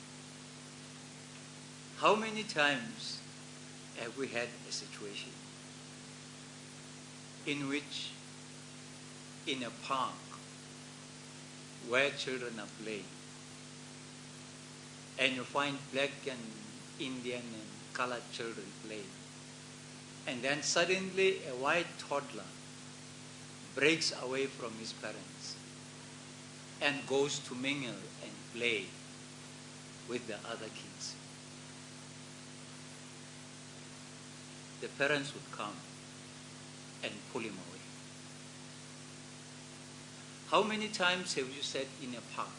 How many times have we had a situation in which, in a park where children are playing, and you find black and Indian and colored children playing, and then suddenly a white toddler breaks away from his parents and goes to mingle and play with the other kids? The parents would come and pull him away. How many times have you sat in a park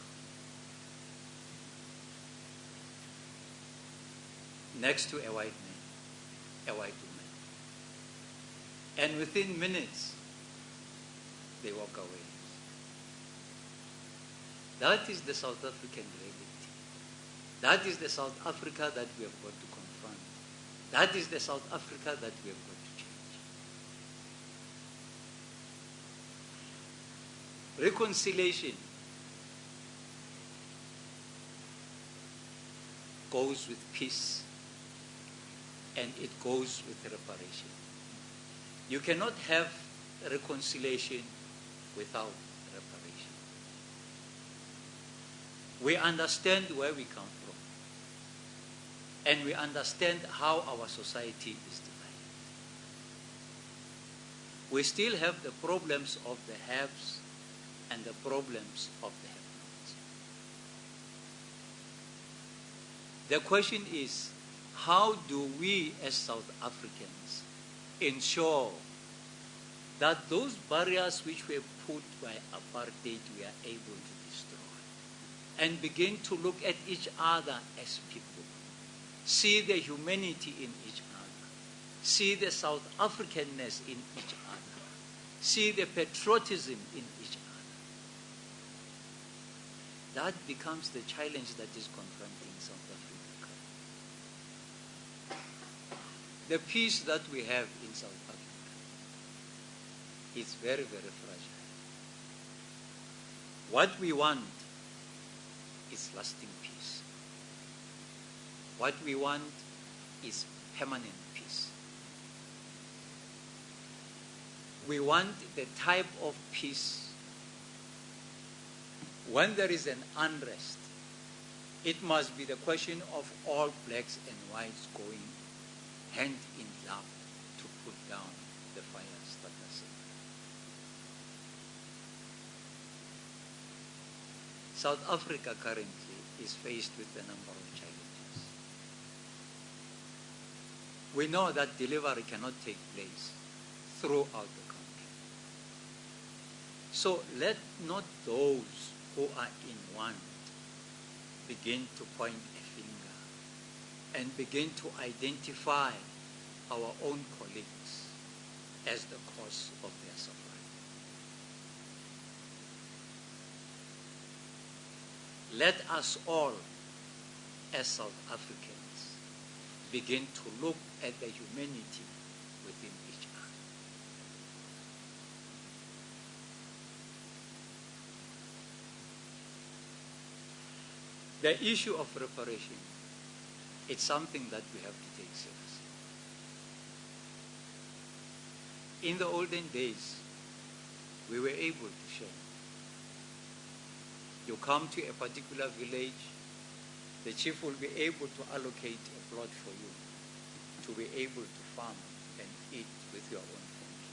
next to a white man, a white woman, and within minutes they walk away? That is the South African reality. That is the South Africa that we have got to confront. That is the South Africa that we have got to change. Reconciliation goes with peace, and it goes with reparation. You cannot have reconciliation without reparation. We understand where we come from, and we understand how our society is divided. We still have the problems of the haves and the problems of the have-nots. The question is, how do we as South Africans ensure that those barriers which were put by apartheid we are able to destroy and begin to look at each other as people, see the humanity in each other, see the South Africanness in each other, see the patriotism in each other. That becomes the challenge that is confronting South Africa. The peace that we have in South Africa is very, very fragile. What we want is lasting peace. What we want is permanent peace. We want the type of peace when there is an unrest. It must be the question of all blacks and whites going hand in glove to put down the fires that are set. South Africa currently is faced with a number of challenges. We know that delivery cannot take place throughout the country. So let not those who are in want begin to point a finger and begin to identify our own colleagues as the cause of their suffering. Let us all, as South Africans, begin to look at the humanity within each other. The issue of reparation, it's something that we have to take seriously. In the olden days, we were able to share. You come to a particular village, the chief will be able to allocate a plot for you to be able to farm and eat with your own family.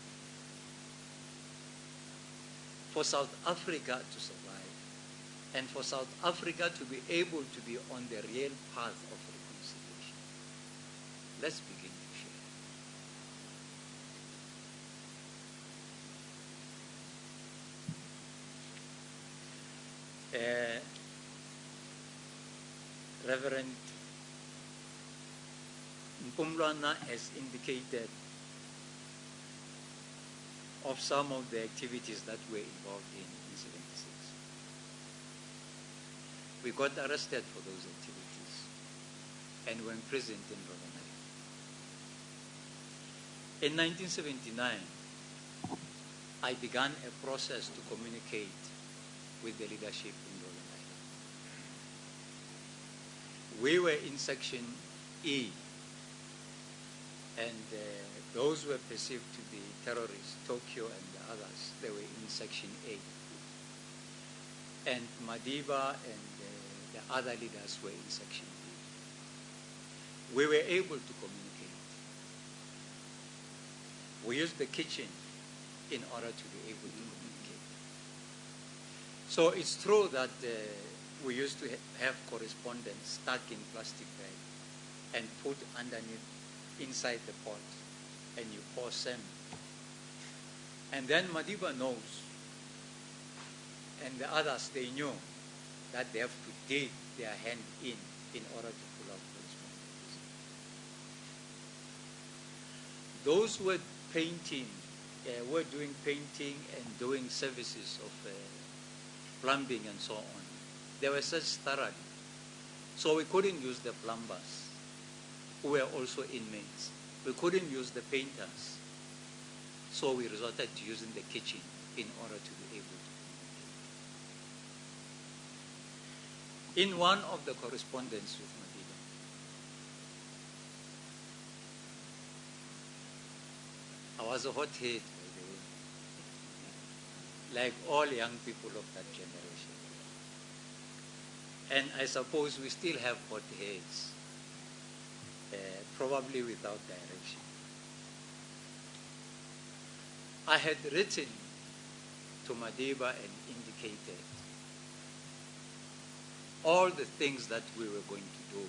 For South Africa to survive, and for South Africa to be able to be on the real path of reconciliation, let's begin to share. Reverend Mpumlwana has indicated of some of the activities that we're involved in 76. We got arrested for those activities and were imprisoned in Romanai. In 1979, I began a process to communicate with the leadership in Romanai. We were in Section E, and those were perceived to be terrorists, Tokyo and the others, they were in Section A. And Madiba and the other leaders were in Section B. We were able to communicate. We used the kitchen in order to be able to communicate. So it's true that we used to have correspondence stuck in plastic bag and put underneath inside the pot, and you pour sand. And then Madiba knows, and the others, they knew that they have to dig their hand in order to pull out correspondence. Those who were painting, were doing painting and doing services of plumbing and so on, They were such thoroughly. So we couldn't use the plumbers, who were also inmates. We couldn't use the painters. So we resorted to using the kitchen in order to be able to communicate. In one of the correspondence with Mandela, I was a hothead, by the way, like all young people of that generation. And I suppose we still have hot heads, probably without direction. I had written to Madiba and indicated all the things that we were going to do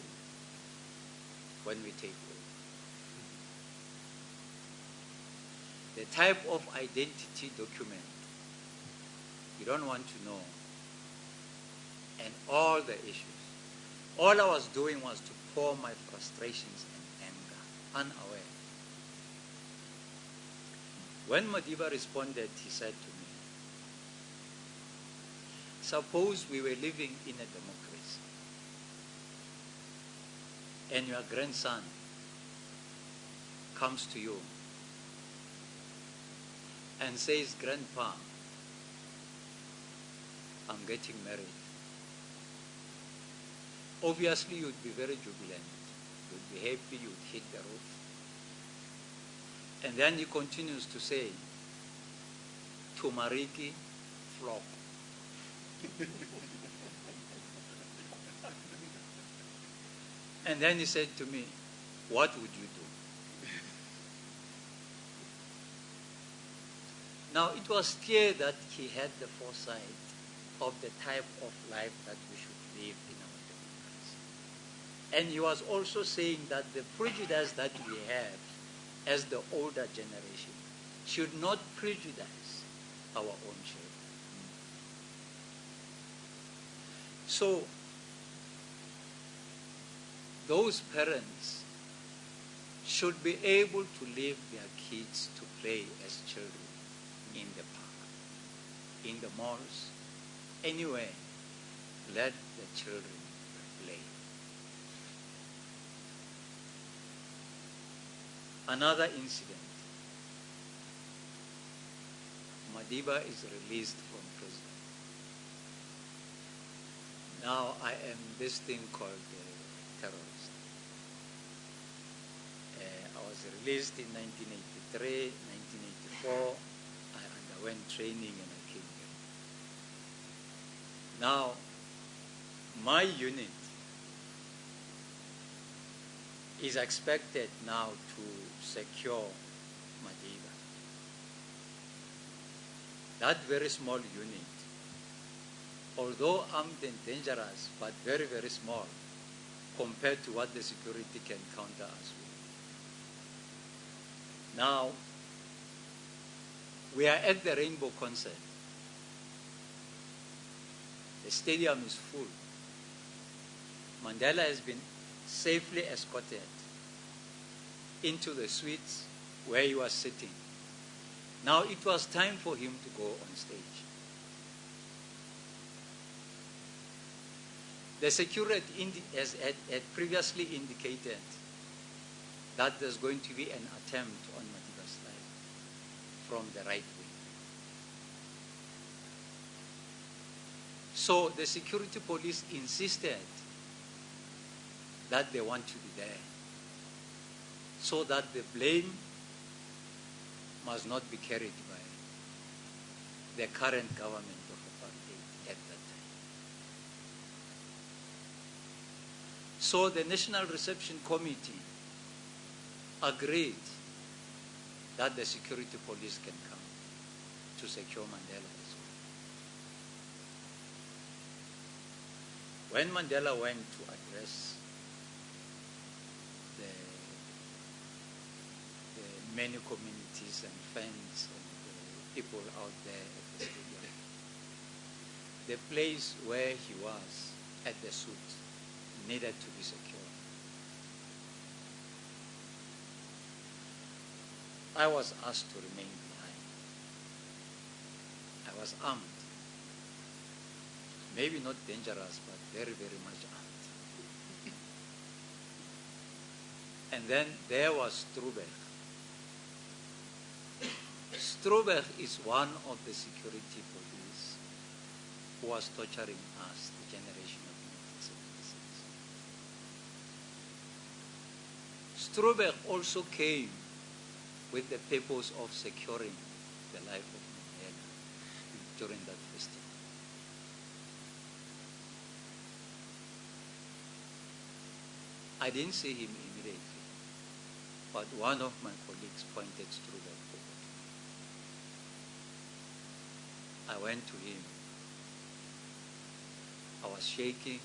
when we take over. The type of identity document you don't want to know, and all the issues. All I was doing was to pour my frustrations and anger, unaware. When Madiba responded, he said to me, suppose we were living in a democracy and your grandson comes to you and says, Grandpa, I'm getting married. Obviously, you'd be very jubilant. You'd be happy, you'd hit the roof. And then he continues to say, Tumariki, flop. And then he said to me, what would you do? Now, it was clear that he had the foresight of the type of life that we should live in our democracy. And he was also saying that the prejudice that we have as the older generation should not prejudice our own children. So, those parents should be able to leave their kids to play as children in the park, in the malls, anywhere. Let the children play. Another incident. Madiba is released from prison. Now I am this thing called terrorist. I was released in 1983, 1984. I underwent training and I came here. Now, my unit is expected now to secure Madiba. That very small unit, although armed and dangerous, but very, very small compared to what the security can counter us with. Now, we are at the Rainbow concert. The stadium is full. Mandela has been safely escorted into the suites where he was sitting. Now it was time for him to go on stage. The security had previously indicated that there's going to be an attempt on Madiba's life from the right wing. So the security police insisted that they want to be there so that the blame must not be carried by the current government of apartheid at that time. So the National Reception Committee agreed that the security police can come to secure Mandela as well. When Mandela went to address the many communities and friends and people out there at the stadium, the place where he was at the suit needed to be secured. I was asked to remain behind. I was armed. maybe not dangerous, but very, very much armed. And then there was Struberg. Struberg is one of the security police who was torturing us, the generation of 1976. Struberg also came with the purpose of securing the life of Mandela during that festival. I didn't see him immediately, but one of my colleagues pointed Struberg over to me. I went to him. I was shaking,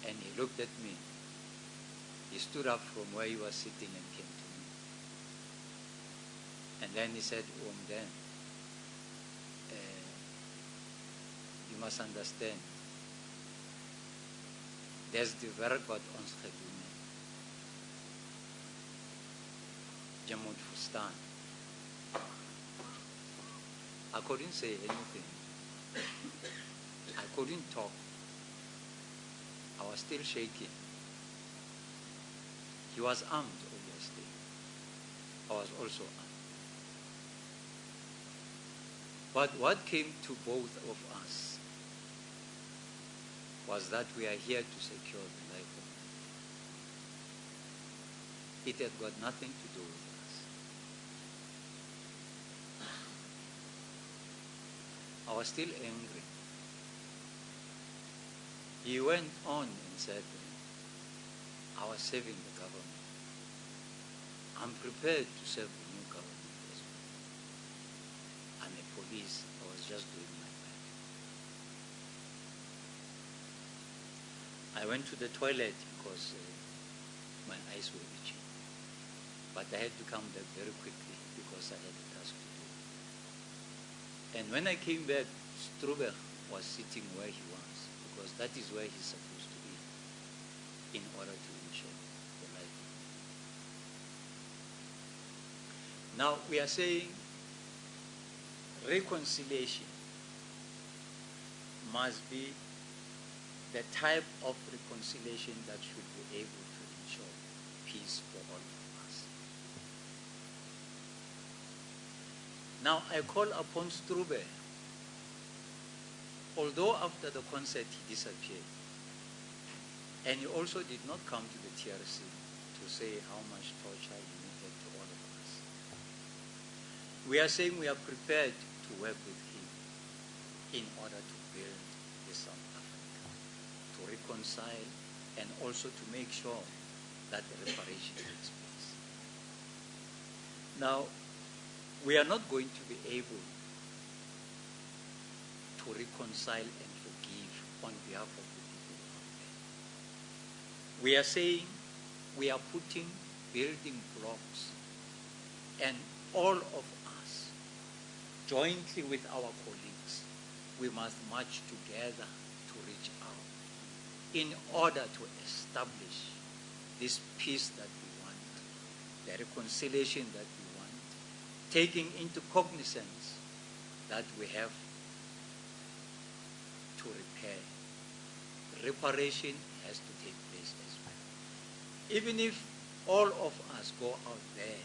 and he looked at me. He stood up from where he was sitting and came to me. And then he said, Dan, you must understand, there's the werk wat ons gedoen het. Jy moet verstaan. I couldn't say anything. I couldn't talk. I was still shaking. He was armed, obviously. I was also armed. But what came to both of us was that we are here to secure the life of man. It had got nothing to do with us. I was still angry. He went on and said, I was serving the government. I'm prepared to serve the new government as well. I'm a police. I was just doing my best. I went to the toilet because my eyes were itching. But I had to come back very quickly because I had a task to do. And when I came back, Struberg was sitting where he was, because that is where he's supposed to be in order to ensure the life. Now we are saying reconciliation must be the type of reconciliation that should be able to ensure peace for all of us. Now I call upon Struberg. Although after the concert he disappeared, and he also did not come to the TRC to say how much torture he meted to all of us. We are saying we are prepared to work with him in order to build the South Africa, to reconcile, and also to make sure that the reparation takes place. Now, we are not going to be able to reconcile and forgive on behalf of the people out there. We are saying we are putting building blocks, and all of us, jointly with our colleagues, we must march together to reach out in order to establish this peace that we want, the reconciliation that we want, taking into cognizance that we have to repair. Reparation has to take place as well. Even if all of us go out there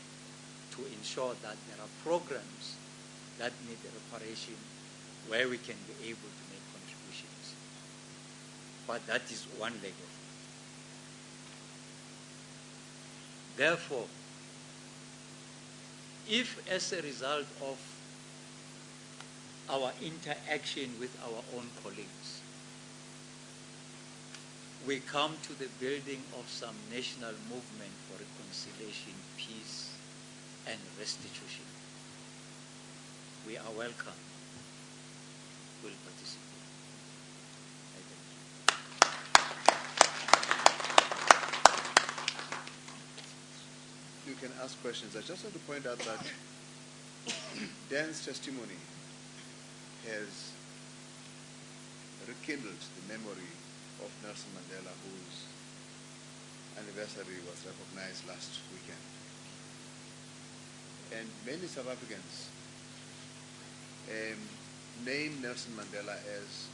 to ensure that there are programs that need reparation where we can be able to make contributions. But that is one leg of it. Therefore, if as a result of our interaction with our own colleagues, we come to the building of some national movement for reconciliation, peace, and restitution, we are welcome. We'll participate. I thank you. You can ask questions. I just want to point out that Dan's testimony has rekindled the memory of Nelson Mandela, whose anniversary was recognized last weekend. And many South Africans name Nelson Mandela as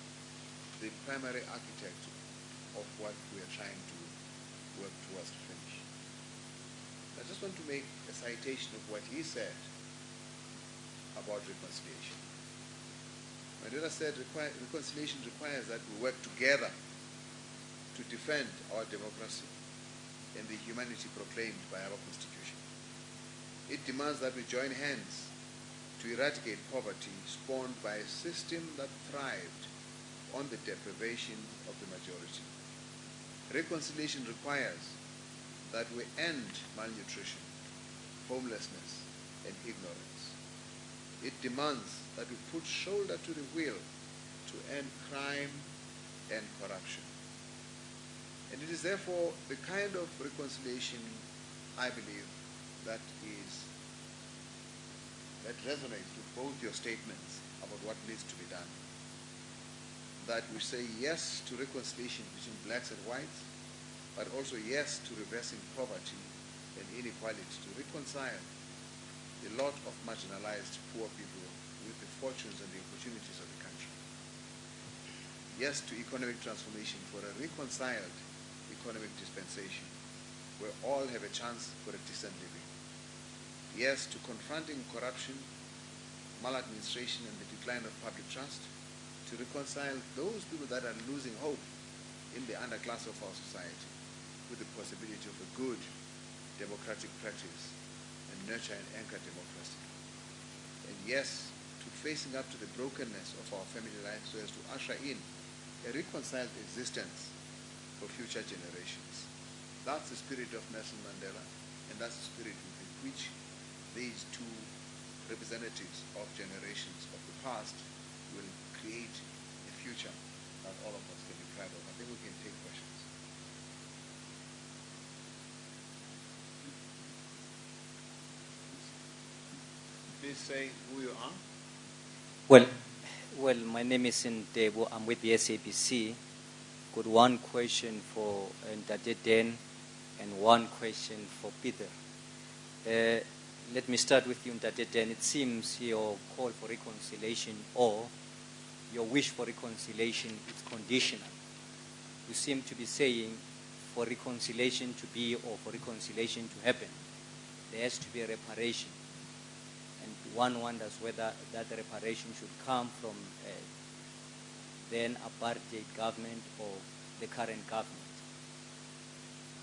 the primary architect of what we are trying to work towards to finish. I just want to make a citation of what he said about reconciliation. Mandela said reconciliation requires that we work together to defend our democracy and the humanity proclaimed by our Constitution. It demands that we join hands to eradicate poverty spawned by a system that thrived on the deprivation of the majority. Reconciliation requires that we end malnutrition, homelessness, and ignorance. It demands that we put shoulder to the wheel to end crime and corruption. And it is therefore the kind of reconciliation, I believe, that resonates with both your statements about what needs to be done. That we say yes to reconciliation between blacks and whites, but also yes to reversing poverty and inequality, to reconcile a lot of marginalized poor people with the fortunes and the opportunities of the country. Yes to economic transformation for a reconciled economic dispensation where all have a chance for a decent living. Yes to confronting corruption, maladministration, and the decline of public trust, to reconcile those people that are losing hope in the underclass of our society with the possibility of a good democratic practice and nurture and anchor democracy. And yes, to facing up to the brokenness of our family life so as to usher in a reconciled existence for future generations. That's the spirit of Nelson Mandela, and that's the spirit with which these two representatives of generations of the past will create a future that all of us can be proud of. I think we can take questions. Please say who you are. Well, my name is Ntebo. I'm with the SABC. Got one question for Ntate Den and one question for Peter. Let me start with you, Ntate Den. It seems your call for reconciliation or your wish for reconciliation is conditional. You seem to be saying for reconciliation to be or for reconciliation to happen, there has to be a reparation. And one wonders whether that reparation should come from then apartheid government or the current government.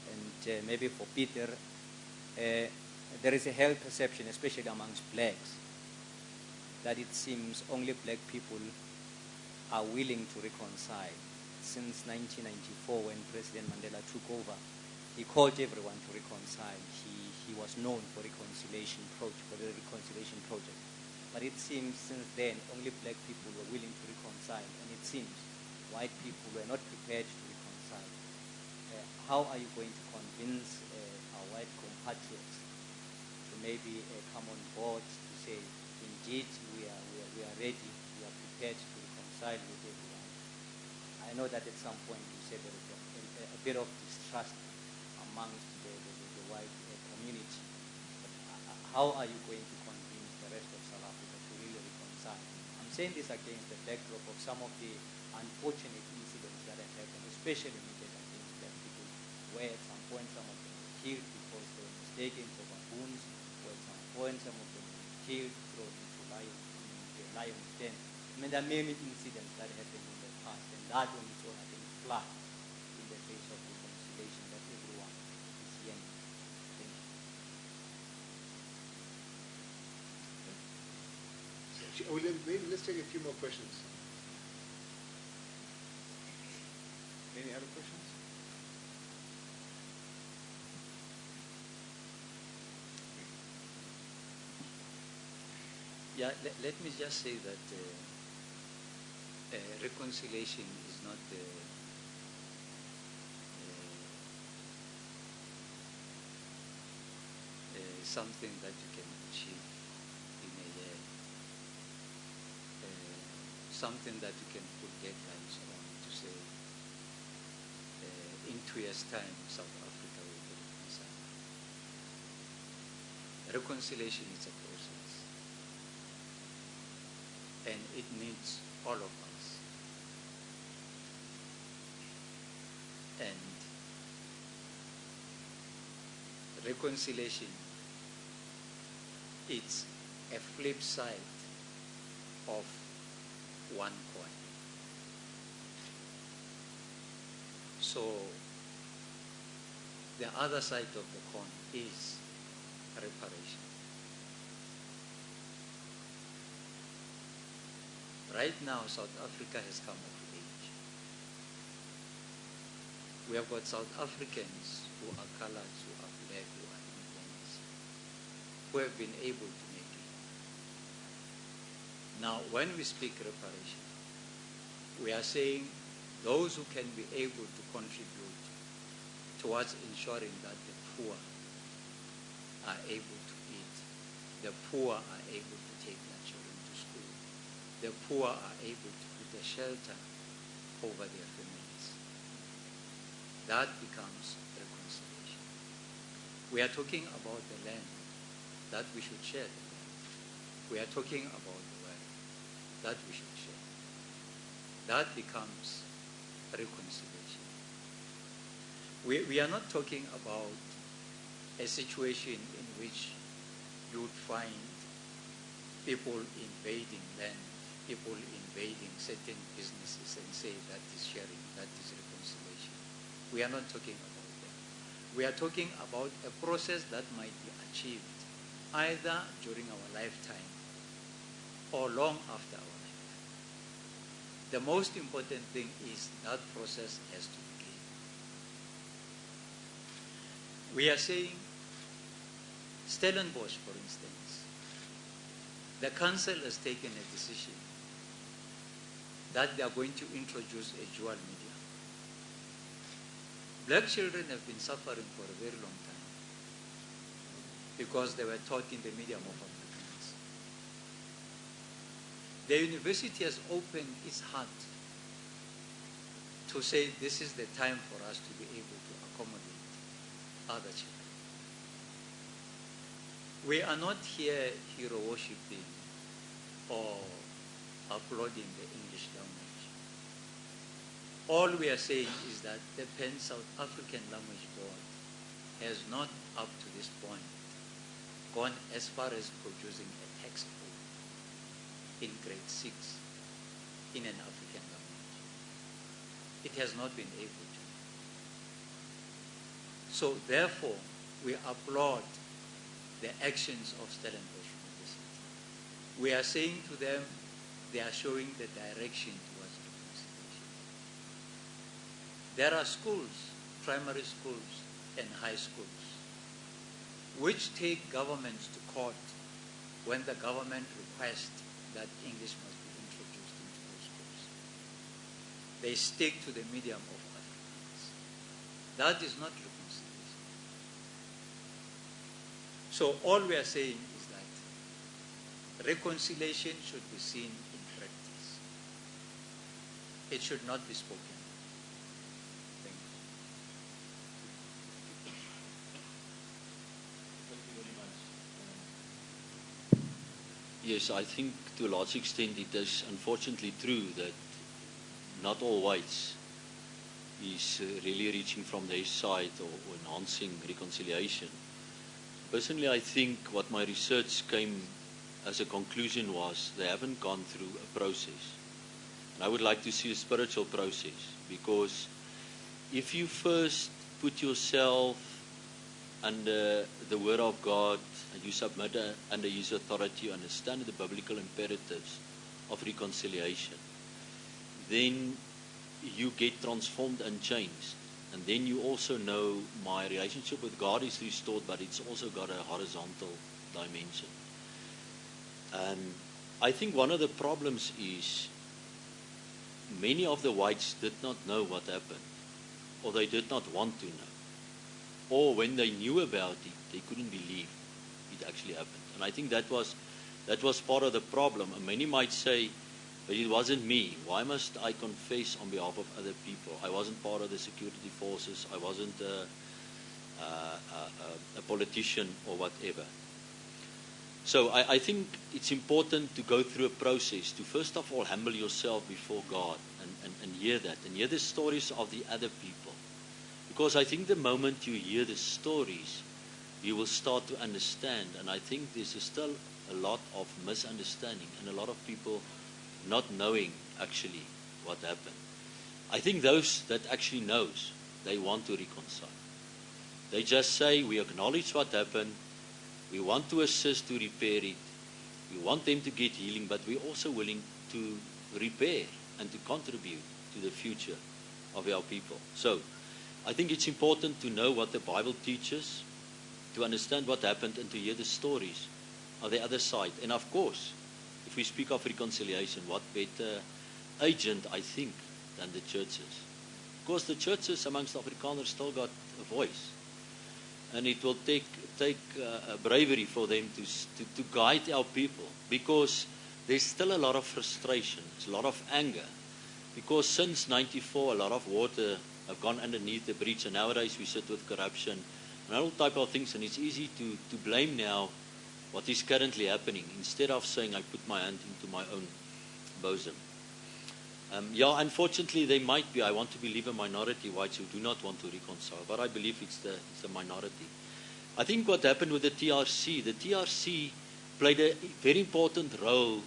And maybe for Peter, there is a held perception, especially amongst blacks, that it seems only black people are willing to reconcile. Since 1994, when President Mandela took over, he called everyone to reconcile. He was known for the reconciliation project. But it seems since then, only black people were willing to reconcile, and it seems white people were not prepared to reconcile. How are you going to convince our white compatriots to maybe come on board to say, indeed, we are ready, we are prepared to reconcile with everyone? I know that at some point you said there is a bit of distrust amongst the white community. But how are you going to convince the rest of South Africa to really reconcile? I'm saying this against the backdrop of some of the unfortunate incidents that have happened, especially against black people, where at some point some of them were killed because they were mistaken for baboons, or at some point some of them were killed, thrown into lion's den. I mean, there are many incidents that happened in the past, and that on its own, I think, flag in the face of reconciliation that everyone is yearning. Thank you. Maybe let's take a few more questions. Any other questions? Yeah, let me just say that reconciliation is not something that you can achieve in a year, something that you can put deadlines on to say in 2 years' time South Africa will be reconciled. Reconciliation is a process. and it needs all of us. And reconciliation, it's a flip side of one coin. So the other side of the coin is reparation. Right now, South Africa has come of age. We have got South Africans who are colored, who are black, who are Indians, who have been able to make it. Now, when we speak reparation, we are saying those who can be able to contribute towards ensuring that the poor are able to eat, the poor are able to take their children to school, the poor are able to put a shelter over their families. That becomes reconciliation. We are talking about the land, that we should share the land. We are talking about the wealth, that we should share. That becomes reconciliation. We are not talking about a situation in which you would find people invading land, people invading certain businesses and say that is sharing, that is reconciliation. We are not talking about that. We are talking about a process that might be achieved either during our lifetime or long after our lifetime. The most important thing is that process has to begin. We are saying, Stellenbosch, for instance, the council has taken a decision that they are going to introduce a dual media. Black children have been suffering for a very long time because they were taught in the medium of Afrikaans. The university has opened its heart to say this is the time for us to be able to accommodate other children. We are not here hero worshipping or applauding the English language. All we are saying is that the Pan South African Language Board has not up to this point gone as far as producing a textbook in grade 6 in an African language. It has not been able to. So therefore, we applaud the actions of Stellenbosch University. We are saying to them, they are showing the direction towards reconciliation. There are schools, primary schools and high schools, which take governments to court when the government requests that English must be introduced into those schools. They stick to the medium of Afrikaans. That is not reconciliation. So all we are saying is that reconciliation should be seen in practice. It should not be spoken. Thank you. Thank you very much. Yes, I think to a large extent it is unfortunately true that not all whites is really reaching from their side or enhancing reconciliation. Personally, I think what my research came as a conclusion was they haven't gone through a process. And I would like to see a spiritual process, because if you first put yourself under the Word of God and you submit under His authority, you understand the biblical imperatives of reconciliation, then you get transformed and changed. And then you also know my relationship with God is restored, but it's also got a horizontal dimension. And I think one of the problems is many of the whites did not know what happened, or they did not want to know. Or when they knew about it, they couldn't believe it actually happened. And I think that was part of the problem. And many might say, but it wasn't me. Why must I confess on behalf of other people? I wasn't part of the security forces. I wasn't a politician or whatever. So I think it's important to go through a process to first of all humble yourself before God and hear that and hear the stories of the other people. Because I think the moment you hear the stories, you will start to understand. And I think there's still a lot of misunderstanding and a lot of people not knowing actually what happened. I think those that actually knows, they want to reconcile. They just say, we acknowledge what happened, we want to assist to repair it, we want them to get healing, but we're also willing to repair and to contribute to the future of our people. So, I think it's important to know what the Bible teaches, to understand what happened, and to hear the stories of the other side. And of course, if we speak of reconciliation, what better agent, I think, than the churches? Of course, the churches amongst Afrikaners still got a voice. And it will take bravery for them to guide our people, because there's still a lot of frustration, a lot of anger. Because since 94, a lot of water have gone underneath the bridge, and nowadays we sit with corruption and all type of things, and it's easy to blame now what is currently happening, instead of saying, I put my hand into my own bosom. Unfortunately, there might be, I want to believe, a minority whites who do not want to reconcile, but I believe it's the minority. I think what happened with the TRC played a very important role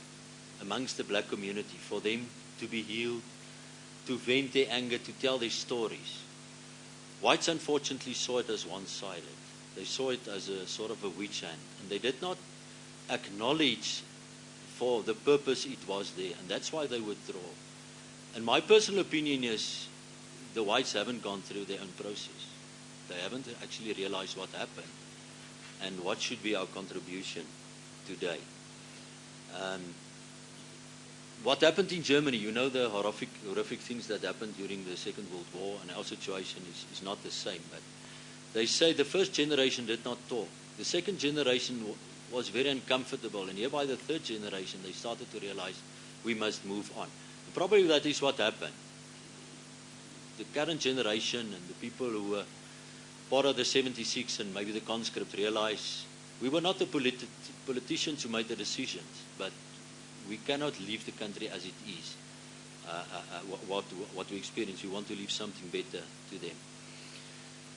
amongst the black community for them to be healed, to vent their anger, to tell their stories. Whites unfortunately saw it as one-sided. They saw it as a sort of a witch hunt, and they did not acknowledge for the purpose it was there, and that's why they withdraw. And my personal opinion is the whites haven't gone through their own process. They haven't actually realized what happened and what should be our contribution today. What happened in Germany, you know, the horrific things that happened during the Second World War, and our situation is not the same. But they say the first generation did not talk. The second generation was very uncomfortable, and here by the third generation they started to realize we must move on. Probably that is what happened. The current generation and the people who were part of the 76 and maybe the conscript realize we were not the politicians who made the decisions, but we cannot leave the country as it is. What we experience, we want to leave something better to them.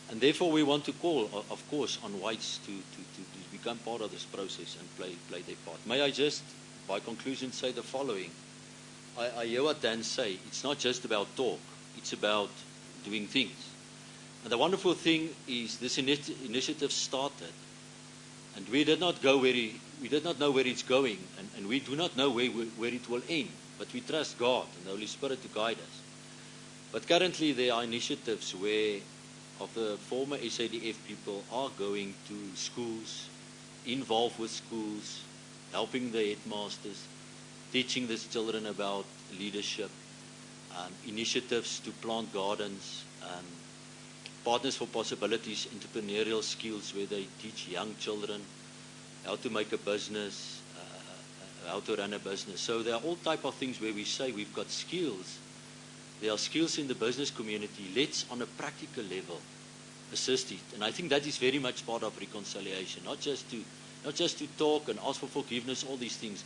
And therefore we want to call, of course, on whites to become part of this process and play their part. May I just, by conclusion, say the following. I hear what Dan say. It's not just about talk. It's about doing things. And the wonderful thing is this initiative started, and we did not know where it's going, and we do not know where it will end. But we trust God and the Holy Spirit to guide us. But currently there are initiatives where of the former SADF people are going to schools, involved with schools, helping the headmasters, teaching these children about leadership, initiatives to plant gardens, Partners for Possibilities, entrepreneurial skills where they teach young children how to make a business, how to run a business. So there are all type of things where we say we've got skills. There are skills in the business community. Let's, on a practical level, assist it. And I think that is very much part of reconciliation, not just to talk and ask for forgiveness, all these things,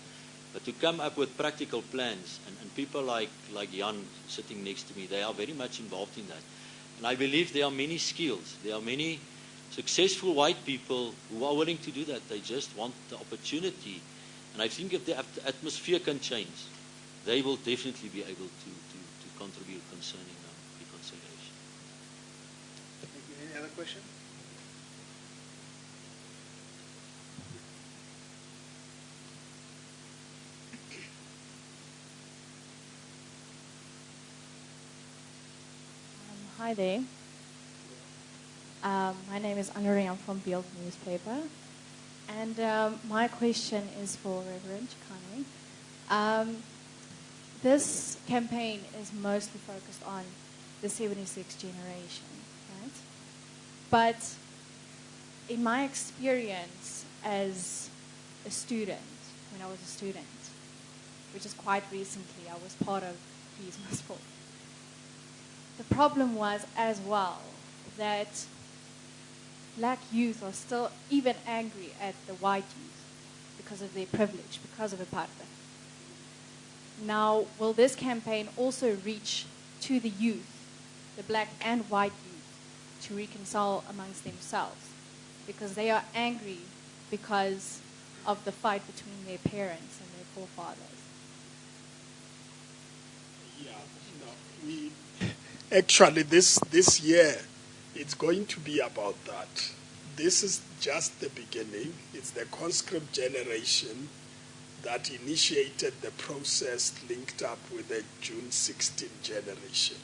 but to come up with practical plans. And people like Jan sitting next to me, they are very much involved in that. And I believe there are many skills. There are many successful white people who are willing to do that. They just want the opportunity. And I think if the atmosphere can change, they will definitely be able to contribute concerning reconciliation. Thank you. Any other question? Hi there. My name is Anuri. I'm from Beeld newspaper. And my question is for Reverend Chikane. This campaign is mostly focused on the 76 generation, right? But in my experience as a student, when I was a student, which is quite recently, I was part of Peace Must Fall. The problem was as well that black youth are still even angry at the white youth because of their privilege, because of apartheid. Now, will this campaign also reach to the youth, the black and white youth, to reconcile amongst themselves? Because they are angry because of the fight between their parents and their forefathers. Yeah, no, we actually this year it's going to be about that. This is just the beginning. It's the conscript generation that initiated the process linked up with the June 16 generation.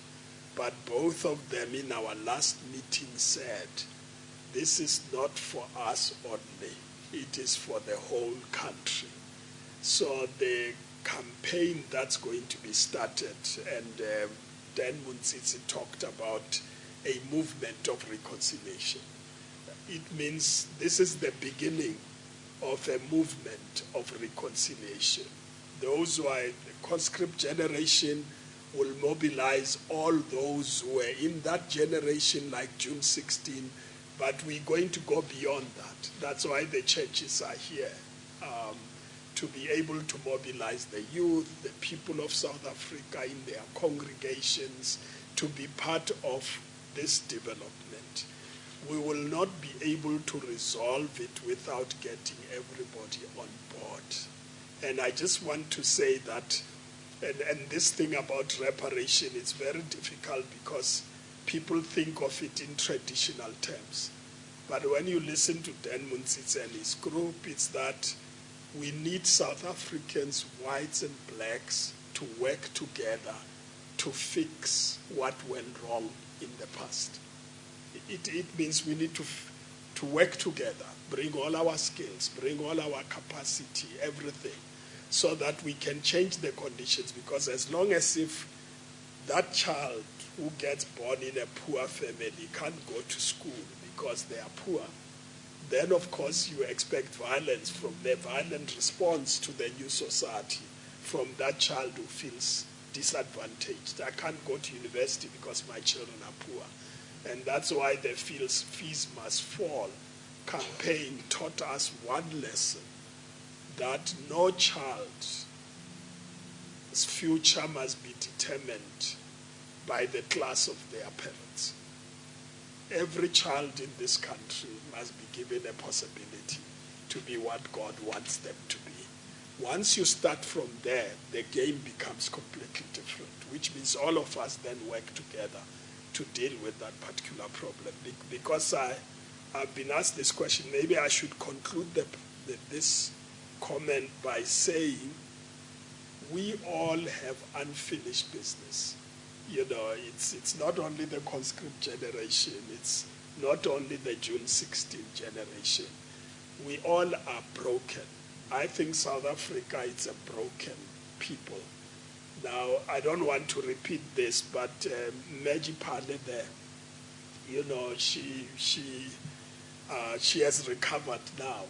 But both of them in our last meeting said, this is not for us only, it is for the whole country. So the campaign that's going to be started, and Dan Muntsitsi talked about a movement of reconciliation. It means this is the beginning of a movement of reconciliation. Those who are the conscript generation will mobilize all those who were in that generation like June 16, but we're going to go beyond that. That's why the churches are here, to be able to mobilize the youth, the people of South Africa in their congregations, to be part of this development. We will not be able to resolve it without getting everybody on board. And I just want to say that, and this thing about reparation is very difficult because people think of it in traditional terms. But when you listen to Dan Muntsitsi and his group, it's that we need South Africans, whites and blacks, to work together to fix what went wrong in the past. It means we need to work together, bring all our skills, bring all our capacity, everything, so that we can change the conditions. Because as long as if that child who gets born in a poor family can't go to school because they are poor, then of course you expect violence from the violent response to the new society from that child who feels disadvantaged. I can't go to university because my children are poor. And that's why the fees must fall campaign taught us one lesson, that no child's future must be determined by the class of their parents. Every child in this country must be given a possibility to be what God wants them to be. Once you start from there, the game becomes completely different, which means all of us then work together to deal with that particular problem. Because I've been asked this question, maybe I should conclude this comment by saying we all have unfinished business. You know, it's not only the conscript generation, it's not only the June 16 generation. We all are broken. I think South Africa is a broken people. Now, I don't want to repeat this, but Meji Pale there, you know, she has recovered now.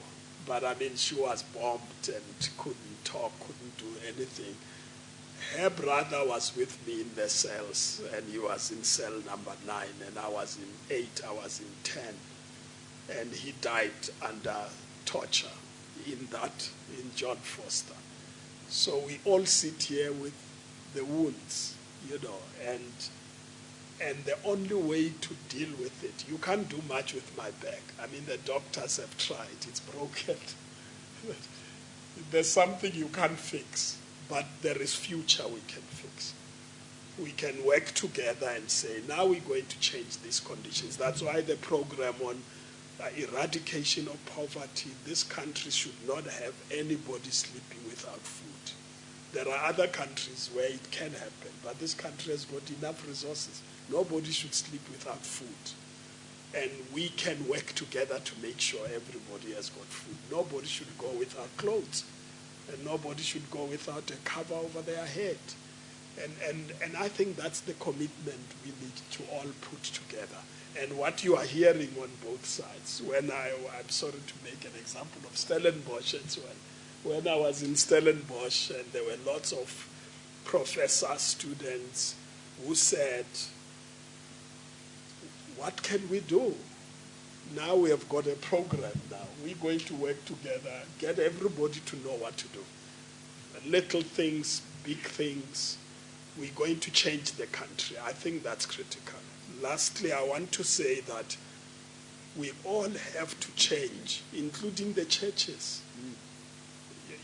But I mean, she was bombed and couldn't talk, couldn't do anything. Her brother was with me in the cells, and he was in cell number 9, and I was in 8, I was in 10. And he died under torture in John Foster. So we all sit here with the wounds, you know, and the only way to deal with it, you can't do much with my back. I mean, the doctors have tried, it's broken. There's something you can't fix, but there is future we can fix. We can work together and say, now we're going to change these conditions. That's why the program on eradication of poverty, this country should not have anybody sleeping without food. There are other countries where it can happen, but this country has got enough resources. Nobody should sleep without food. And we can work together to make sure everybody has got food. Nobody should go without clothes. And nobody should go without a cover over their head. And I think that's the commitment we need to all put together. And what you are hearing on both sides, I'm sorry to make an example of Stellenbosch as well. When I was in Stellenbosch, and there were lots of professor students who said, what can we do? Now we have got a program now. We're going to work together, get everybody to know what to do. Little things, big things. We're going to change the country. I think that's critical. Lastly, I want to say that we all have to change, including the churches.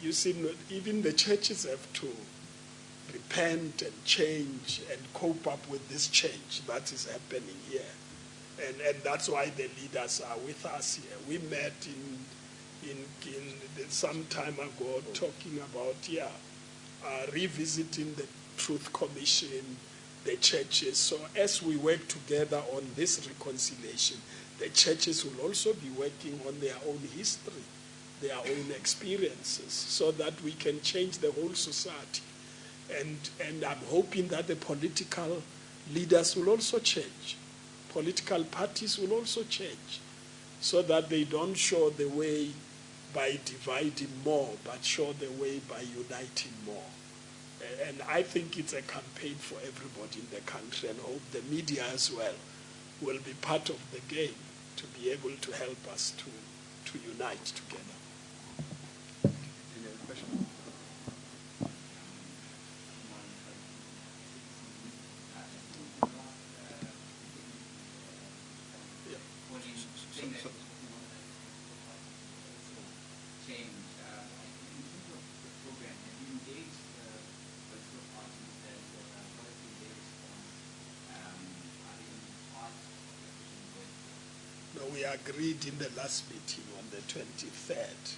You see, even the churches have to repent and change and cope up with this change that is happening here. And that's why the leaders are with us here. We met in some time ago talking about, revisiting the Truth Commission, the churches. So as we work together on this reconciliation, the churches will also be working on their own history, their own experiences, so that we can change the whole society. And I'm hoping that the political leaders will also change. Political parties will also change, so that they don't show the way by dividing more, but show the way by uniting more. And I think it's a campaign for everybody in the country, and hope the media as well will be part of the game to be able to help us to unite together. Any other question? We agreed in the last meeting on the 23rd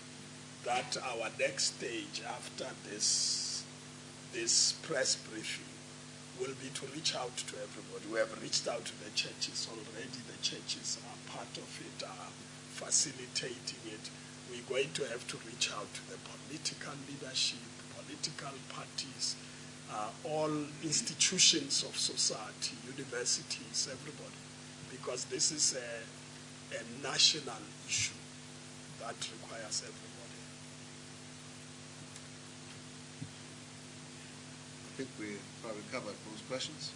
that our next stage after this press briefing will be to reach out to everybody. We have reached out to the churches already. The churches are part of it, are facilitating it. We're going to have to reach out to the political leadership, political parties, all institutions of society, universities, everybody, because this is a national issue that requires everybody. I think we probably covered most questions.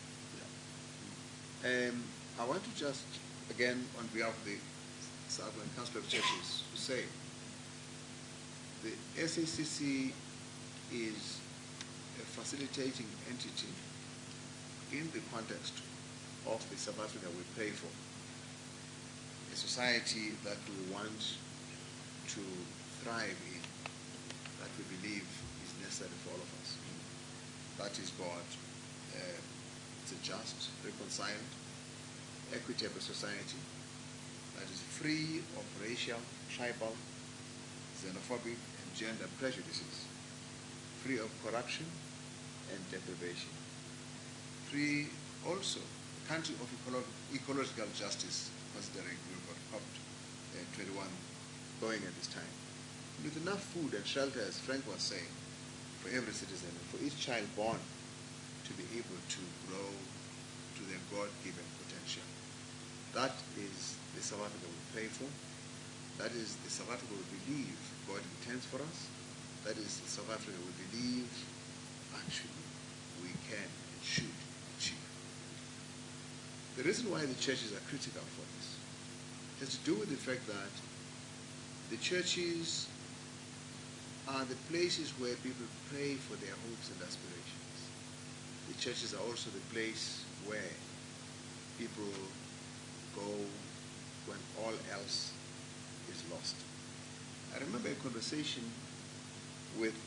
Yeah. I want to just, again, on behalf of the South African Council of Churches, to say the SACC is a facilitating entity in the context of the South Africa we pray for. A society that we want to thrive in, that we believe is necessary for all of us. That is God. It's a just, reconciled, equitable society that is free of racial, tribal, xenophobic, and gender prejudices, free of corruption and deprivation, free also a country of ecological justice, considering we've got COP21 going at this time, with enough food and shelter, as Frank was saying, for every citizen and for each child born to be able to grow to their God-given potential. That is the South Africa we pray for. That is the South Africa we believe God intends for us. That is the South Africa we believe actually we can and should achieve. The reason why the churches are critical for this has to do with the fact that the churches are the places where people pray for their hopes and aspirations. The churches are also the place where people go when all else is lost. I remember a conversation with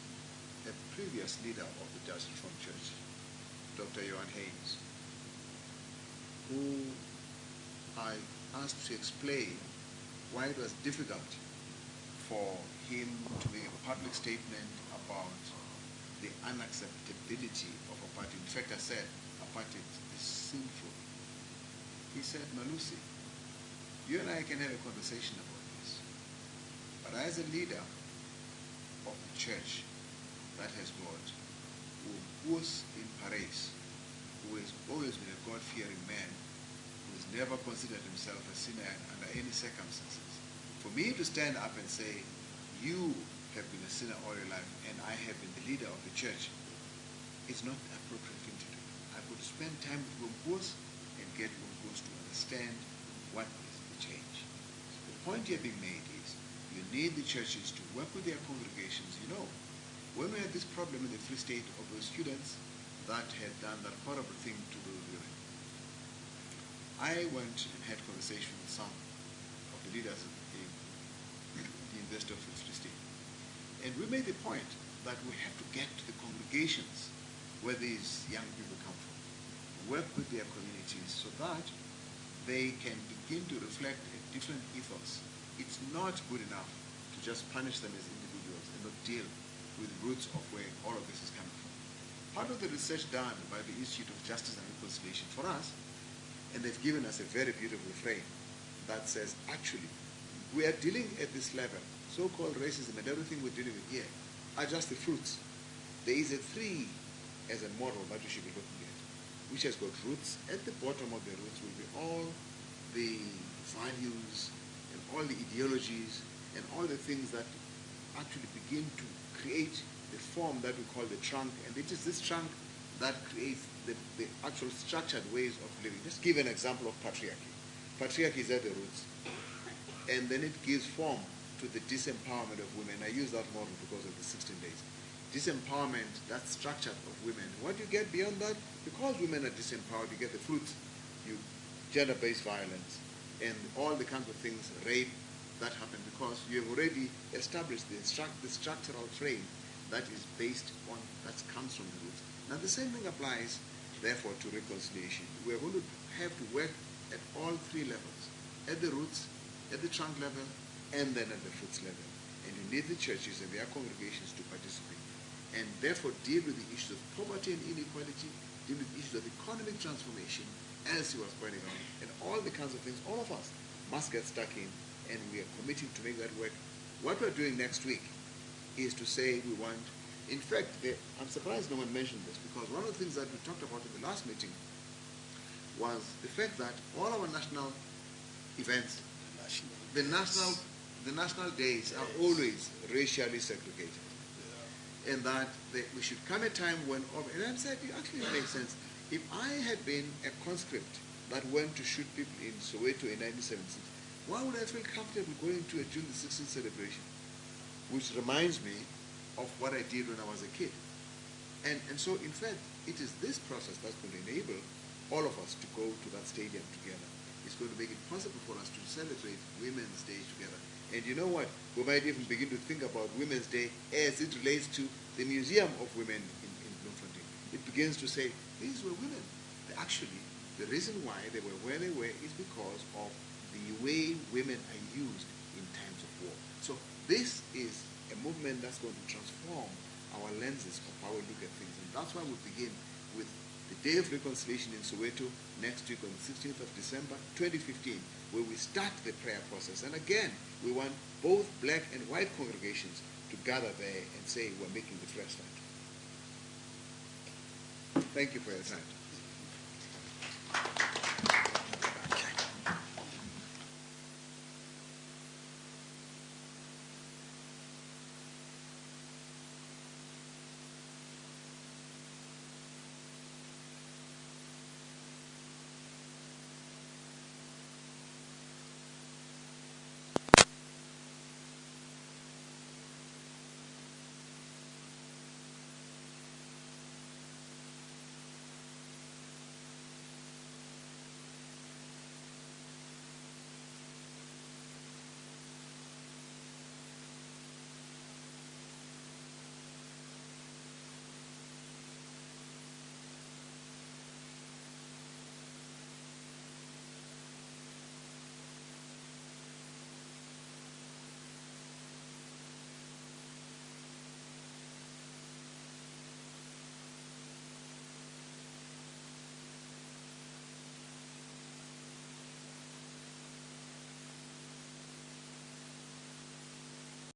a previous leader of the Dutch Reformed Church, Dr. Johan Haynes, who I asked to explain why it was difficult for him to make a public statement about the unacceptability of apartheid. In fact, I said apartheid is sinful. He said, Malusi, you and I can have a conversation about this. But as a leader of the church that has got Wus in Paris, who has always been a God-fearing man, who has never considered himself a sinner under any circumstances, for me to stand up and say, you have been a sinner all your life and I have been the leader of the church, it's not the appropriate thing to do. I could spend time with Wus and get Wus to understand what is the change. point here being made is you need the churches to work with their congregations. You know, when we had this problem in the Free State of those students that had done that horrible thing to those women, I went and had conversation with some of the leaders in the University of the Free State. And we made the point that we have to get to the congregations where these young people come from, work with their communities so that they can begin to reflect a different ethos. It's not good enough to just punish them as individuals and not deal with the roots of where all of this is coming from. Part of the research done by the Institute of Justice and Reconciliation for us, and they've given us a very beautiful frame that says, actually, we are dealing at this level, so-called racism and everything we're dealing with here are just the fruits. There is a tree as a model that we should be looking at, which has got roots. At the bottom of the roots will be all the values and all the ideologies and all the things that actually begin to create the form that we call the trunk, and it is this trunk that creates the actual structured ways of living. Just give an example of patriarchy. Patriarchy is at the roots, and then it gives form to the disempowerment of women. I use that model because of the 16 days. Disempowerment, that structure of women. What do you get beyond that? Because women are disempowered, you get the fruits. You gender-based violence and all the kinds of things, rape, that happen because you have already established the structural frame that is based on, that comes from the roots. Now the same thing applies, therefore, to reconciliation. We're going to have to work at all three levels, at the roots, at the trunk level, and then at the fruits level. And you need the churches and their congregations to participate. And therefore deal with the issues of poverty and inequality, deal with the issues of economic transformation, as he was pointing out, and all the kinds of things all of us must get stuck in, and we are committing to make that work. What we're doing next week is to say we want, in fact, I'm surprised no one mentioned this, because one of the things that we talked about in the last meeting was the fact that all our national events, the national days are always racially segregated. And that we should come a time when, and I said, it actually makes sense. If I had been a conscript that went to shoot people in Soweto in 1976, why would I feel comfortable going to a June the 16th celebration? Which reminds me of what I did when I was a kid. And so, in fact, it is this process that's going to enable all of us to go to that stadium together. It's going to make it possible for us to celebrate Women's Day together. And you know what? We might even begin to think about Women's Day as it relates to the Museum of Women in Bloemfontein. It begins to say, these were women. Actually, the reason why they were where they were is because of the way women are used in times of war. So this is a movement that's going to transform our lenses of how we look at things. And that's why we begin with the Day of Reconciliation in Soweto next week on the 16th of December 2015, where we start the prayer process. And again, we want both black and white congregations to gather there and say we're making the fresh start. Thank you for your time.